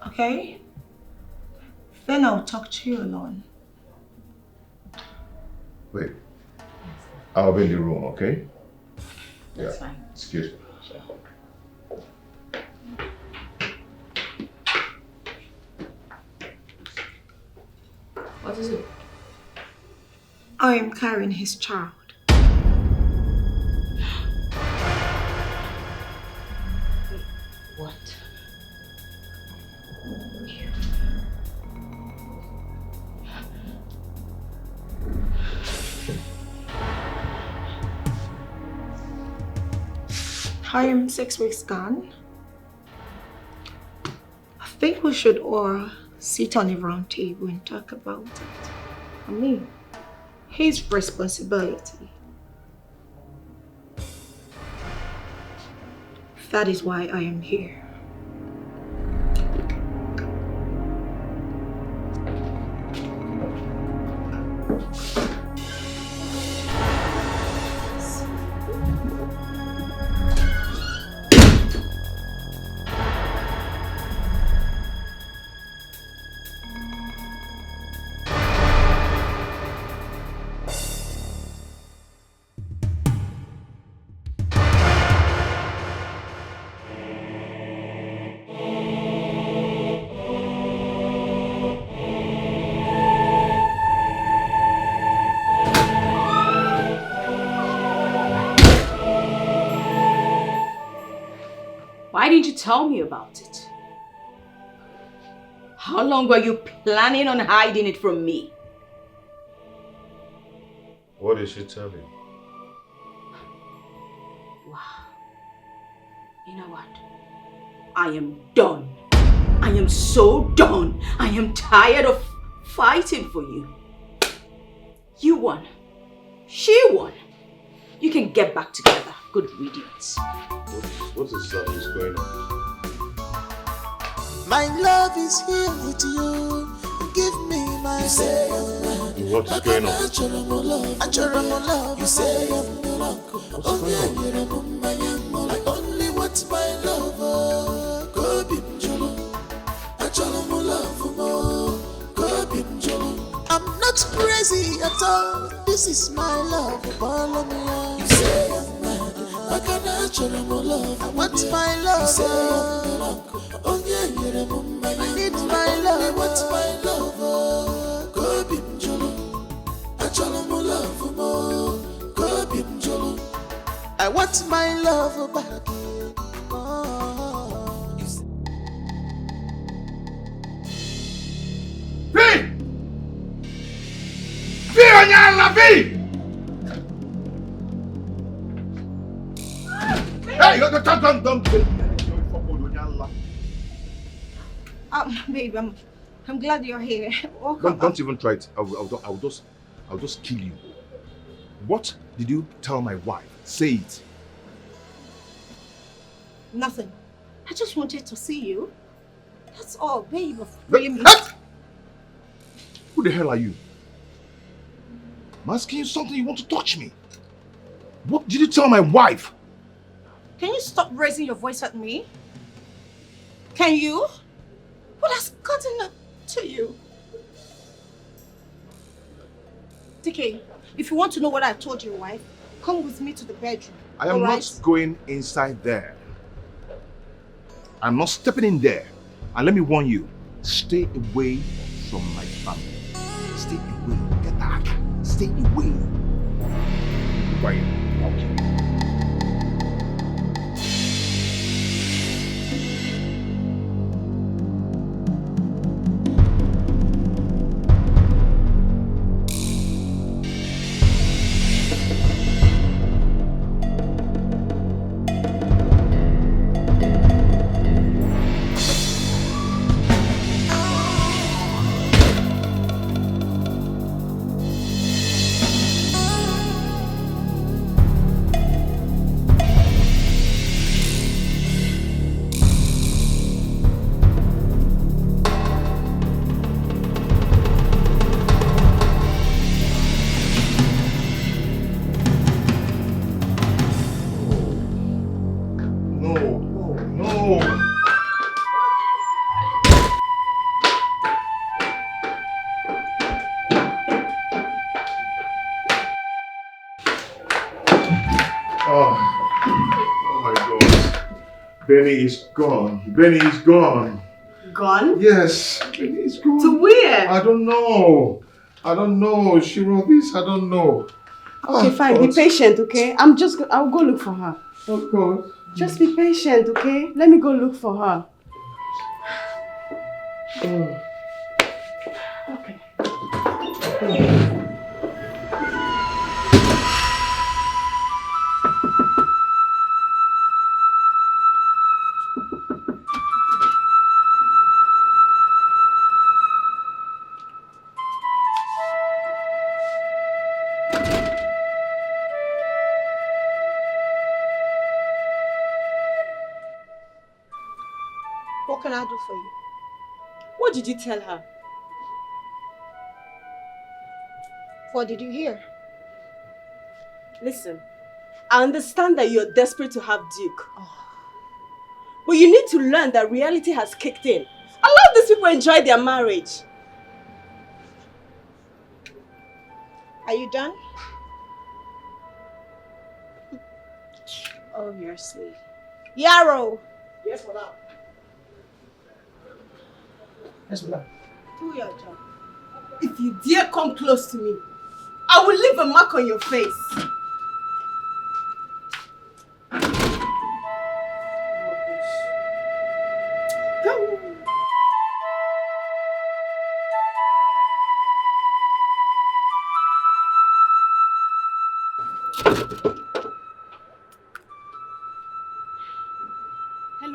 Okay? Then I'll talk to you alone. Wait. I'll be in the room, okay? That's fine. Excuse me. What is it? I am carrying his child. What? I am 6 weeks gone. I think we should all sit on a round table and talk about it. I mean, his responsibility. That is why I am here. Why didn't you tell me about it? How long were you planning on hiding it from me? What did she tell you? Wow. You know what? I am done. I am so done. I am tired of fighting for you. You won. She won. You can get back together. Good riddance. What is going on? My love is here with you. Give me my say. What is going on? I love. You say I'm no longer. I only want my love. Go be jolo. I love more. Go be jolo. I'm not crazy at all. This is my love. Follow me. You say I'm mad. I want my love. You say I'm no oh yeah, I need my love. I want my love. Go be jolo. I love more. Go be jolo. I want my love back. V! V Onyala V! Hey, don't Babe, I'm glad you're here. Don't even try it. I'll just kill you. What did you tell my wife? Say it. Nothing. I just wanted to see you. That's all, babe. Really. Who the hell are you? I'm asking you something, you want to touch me. What did you tell my wife? Can you stop raising your voice at me? Can you? What has gotten to you? DK, if you want to know what I told your wife, come with me to the bedroom. I am not going inside there. I'm not stepping in there. And let me warn you, stay away from my family. Stay away. Get that. Stay away. Quiet. I'll kill you. Benny is gone. Benny is gone. Gone? Yes, Benny is gone. To where? I don't know. I don't know. She wrote this. I don't know. Okay, fine. God. Be patient, okay? I'll go look for her. Oh, God. Just be patient, okay? Let me go look for her. Oh. Okay. What can I do for you? What did you tell her? What did you hear? Listen, I understand that you're desperate to have Duke. But you need to learn that reality has kicked in. Allow these people enjoy their marriage. Are you done? Obviously. Yarrow! Yes, madam. Yes, madam. Do your job. If you dare come close to me, I will leave a mark on your face.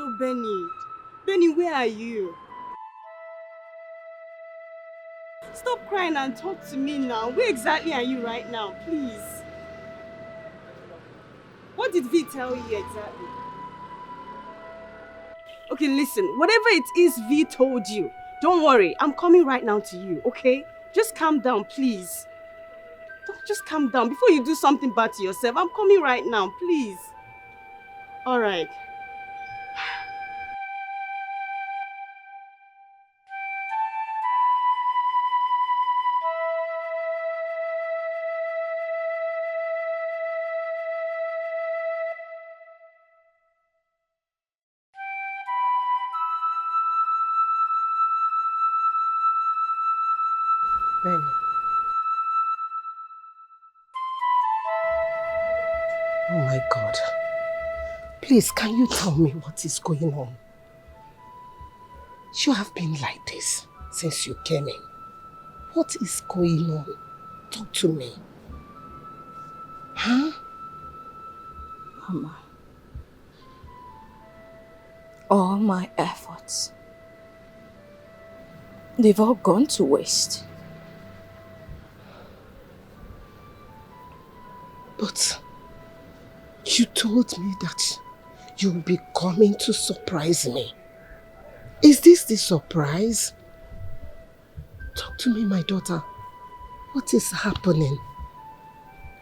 Hello, Benny. Benny, where are you? Stop crying and talk to me now. Where exactly are you right now, please? What did V tell you exactly? Okay, listen. Whatever it is V told you, don't worry. I'm coming right now to you, okay? Just calm down, please. Just calm down before you do something bad to yourself. I'm coming right now, please. All right. Benny. Oh my God. Please, can you tell me what is going on? You have been like this since you came in. What is going on? Talk to me. Huh? Mama, all my efforts, they've all gone to waste. But you told me that you'll be coming to surprise me. Is this the surprise? Talk to me, my daughter. What is happening?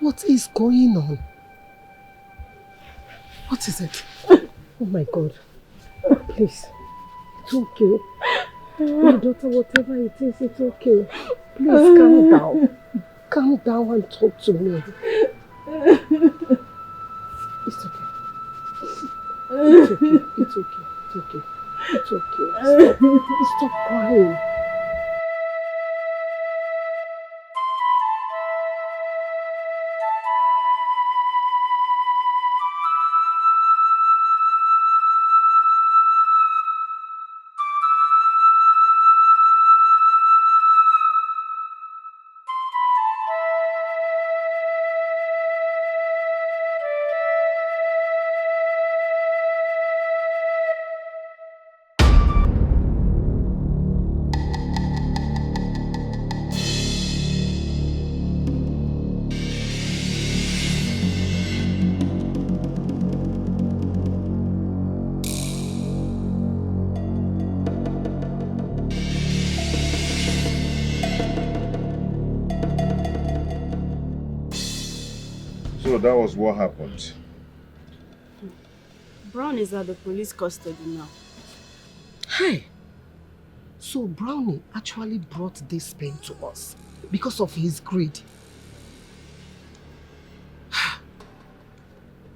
What is going on? What is it? Oh my God. Please. It's okay. My daughter, whatever it is, it's okay. Please calm down. Calm down and talk to me. It's okay. It's okay. It's okay. It's okay. It's okay. Stop crying. So that was what happened. Brown is at the police custody now. Hey! So Brownie actually brought this pain to us because of his greed.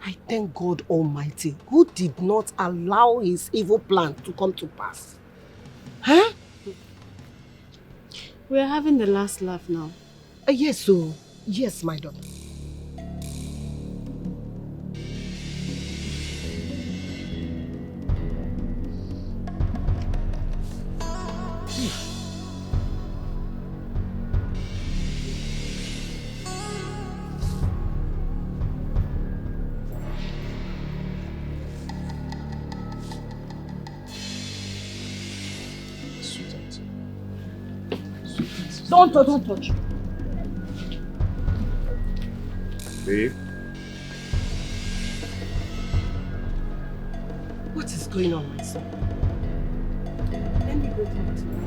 I thank God Almighty who did not allow his evil plan to come to pass. Huh? We're having the last laugh now. Yes, so yes, my daughter. Don't touch. Babe? What is going on, my son? Let me go talk to him.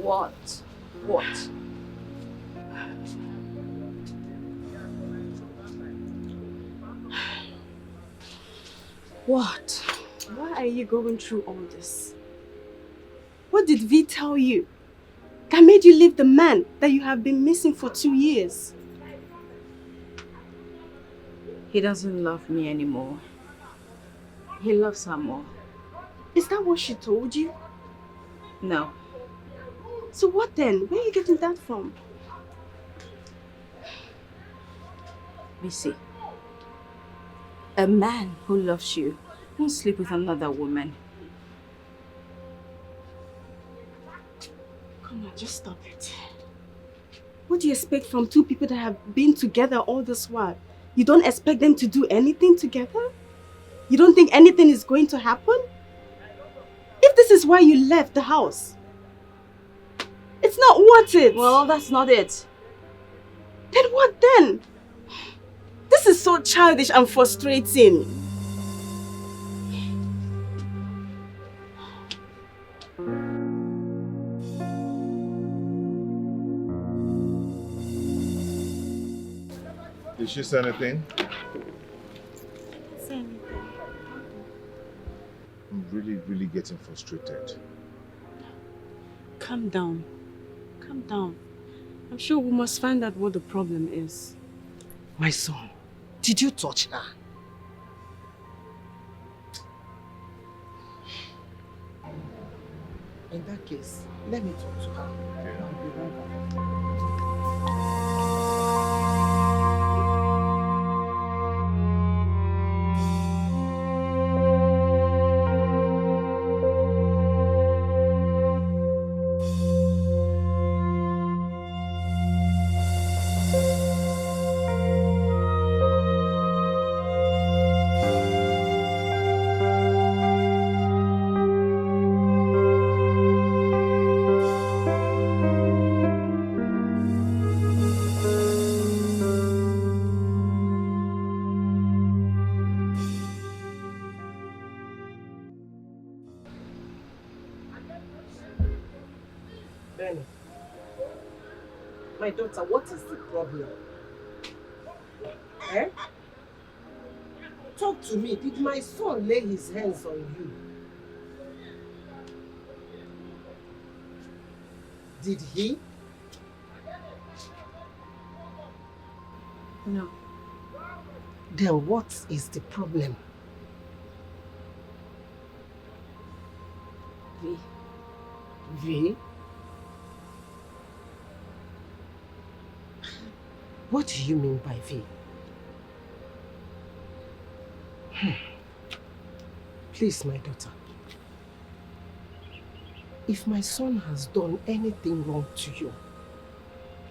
What? What? Why are you going through all this? What did V tell you that made you leave the man that you have been missing for 2 years? He doesn't love me anymore. He loves her more. Is that what she told you? No. So what then? Where are you getting that from? Missy, a man who loves you won't sleep with another woman. Come on, just stop it. What do you expect from two people that have been together all this while? You don't expect them to do anything together? You don't think anything is going to happen? If this is why you left the house, it's not worth it. Well, that's not it. Then what then? This is so childish and frustrating. Did she say anything? Say anything. I'm really getting frustrated. Calm down. Calm down. I'm sure we must find out what the problem is. My son, did you touch her? In that case, let me talk to her. I'll be right back. Benny, my daughter, what is the problem? Eh? Talk to me. Did my son lay his hands on you? Did he? No. Then what is the problem? V. V? What do you mean by V? Please, my daughter. If my son has done anything wrong to you,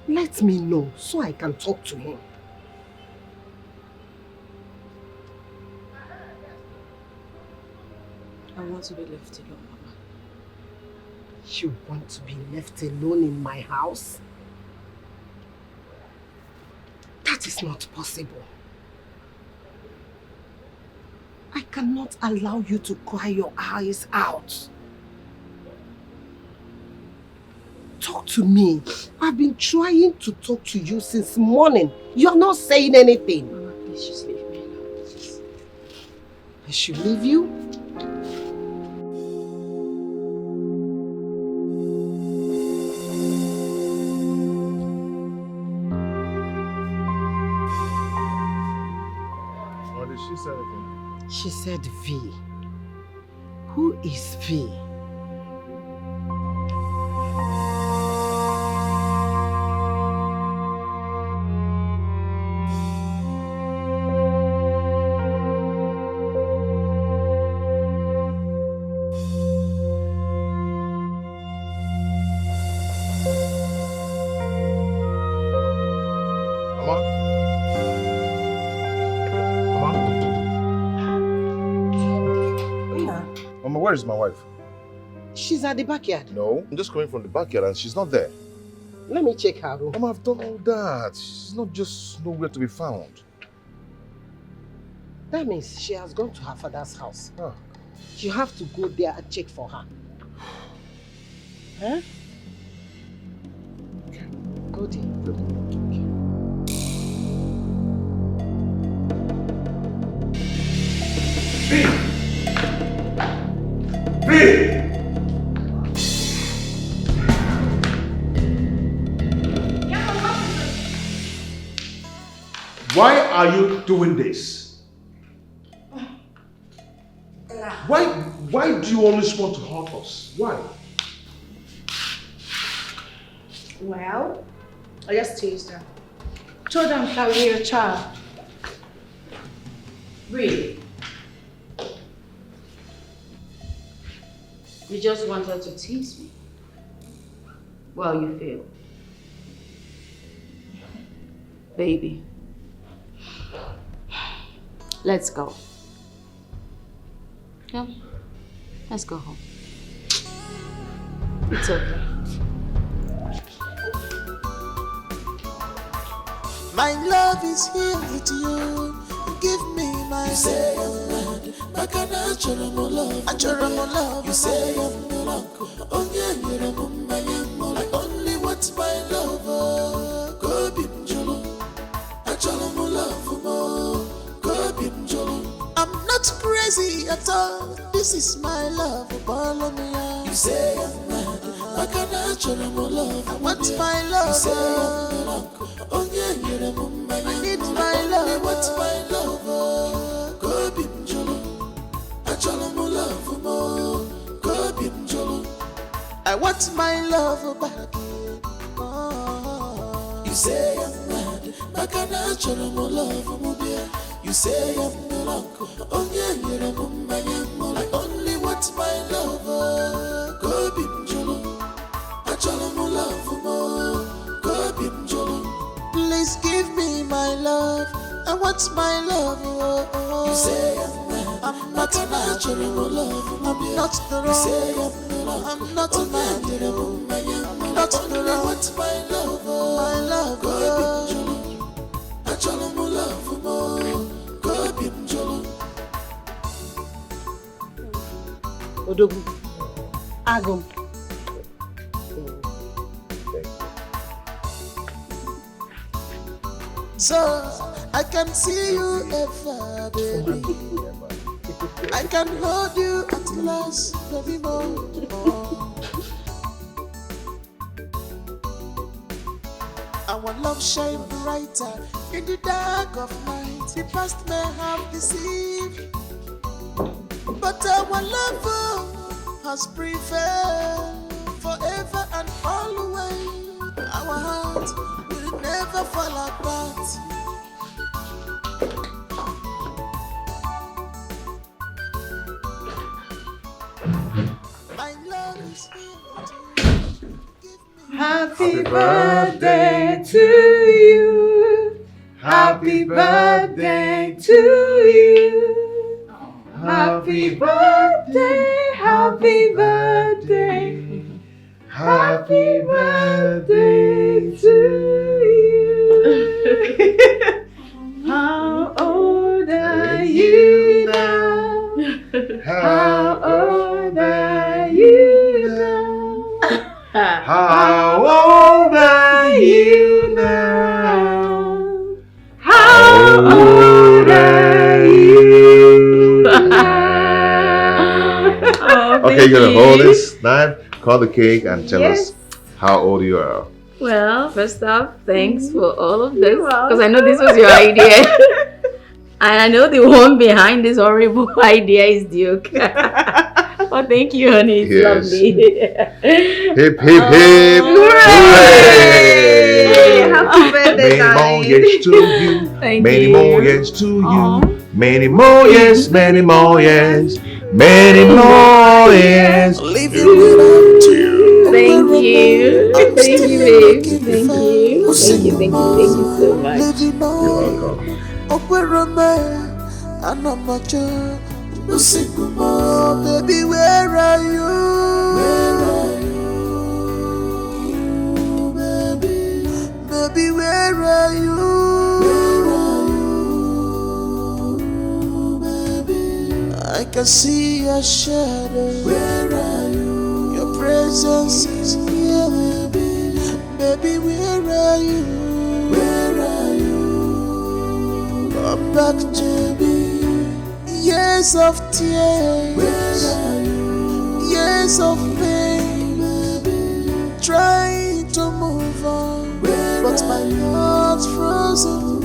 let me know so I can talk to him. I want to be left alone, Mama. You want to be left alone in my house? That is not possible. I cannot allow you to cry your eyes out. Talk to me. I've been trying to talk to you since morning. You're not saying anything. Mama, please just leave me alone. Please. I should leave you? What did she say anything? She said V. Who is V? Mama, where is my wife? She's at the backyard. No, I'm just coming from the backyard and she's not there. Let me check her room. Mama, I've done all that. She's not just nowhere to be found. That means she has gone to her father's house. Ah. You have to go there and check for her. Huh? Okay. Go there. Why are you doing this? Why do you always want to hurt us? Why? Well, I just teased her. Told them that we're your child. Really? You just wanted to tease me? Well, you failed. Baby, let's go. Come, let's go home. It's okay. My love is here with you. Give me my. You say I'm mad, but can I show more love? I show more love. You say I'm drunk. Oh yeah, you're a woman. I only want my love. Go be jolo. I show more love. Go be jolo. I'm not crazy at all. This is my love. Follow me. You say I'm mad, but can I show more love? I want my love. You say I'm drunk. Oh yeah, you're a woman. I need my love. I want my love. Go be jolo. I jolo mo love mo. Go be jolo. I want my love back. Oh. You say I'm mad, but can I jolo mo love mo dear? You say I'm drunk. Oh yeah, you're a woman. I only want my love. Go be jolo. I jolo mo love mo. Go be jolo. Please give me my love. I want my love. You say I'm mad. I'm not a natural love. I'm not the wrong. You say I'm not a man. I'm not the wrong. I want my love. My love. Go be jolo. I jolo mo love mo. Go be jolo. Odogu. Agum. So I can see you ever, baby. I can hold you at last, baby, more. Our love shine brighter in the dark of night. The past may have deceived, but our love has prevailed forever and always. Our heart will never fall apart. My love is here. Happy birthday to you. Happy birthday to you. Happy birthday, happy birthday. Happy birthday to you. How old are you now? How old are you now? How old are you now? How old are you now? Okay, you're gonna hold this knife, cut the cake, and tell us how old you are. Well, first off, thanks for all of this, because I know this was your idea. And I know the one behind this horrible idea is Duke. Oh, thank you, honey. It's lovely. Hip, hip, hip. Hooray! Happy birthday, Many more years to you. Thank Many you. more years to you. Many more years, many more years. Many more years. Leave you without you. Thank you. Thank you, babe. Thank you. Thank you, thank you, thank you so much. You're welcome. Baby, where are you? Where are you? Baby, where are you? Where are you? Baby, I can see your shadow. Where are you? Your presence is here, baby. Baby, where are you? Where are you? Come back to me. Years of tears, where are you? Years of pain, baby. Trying to move on, but my heart's frozen.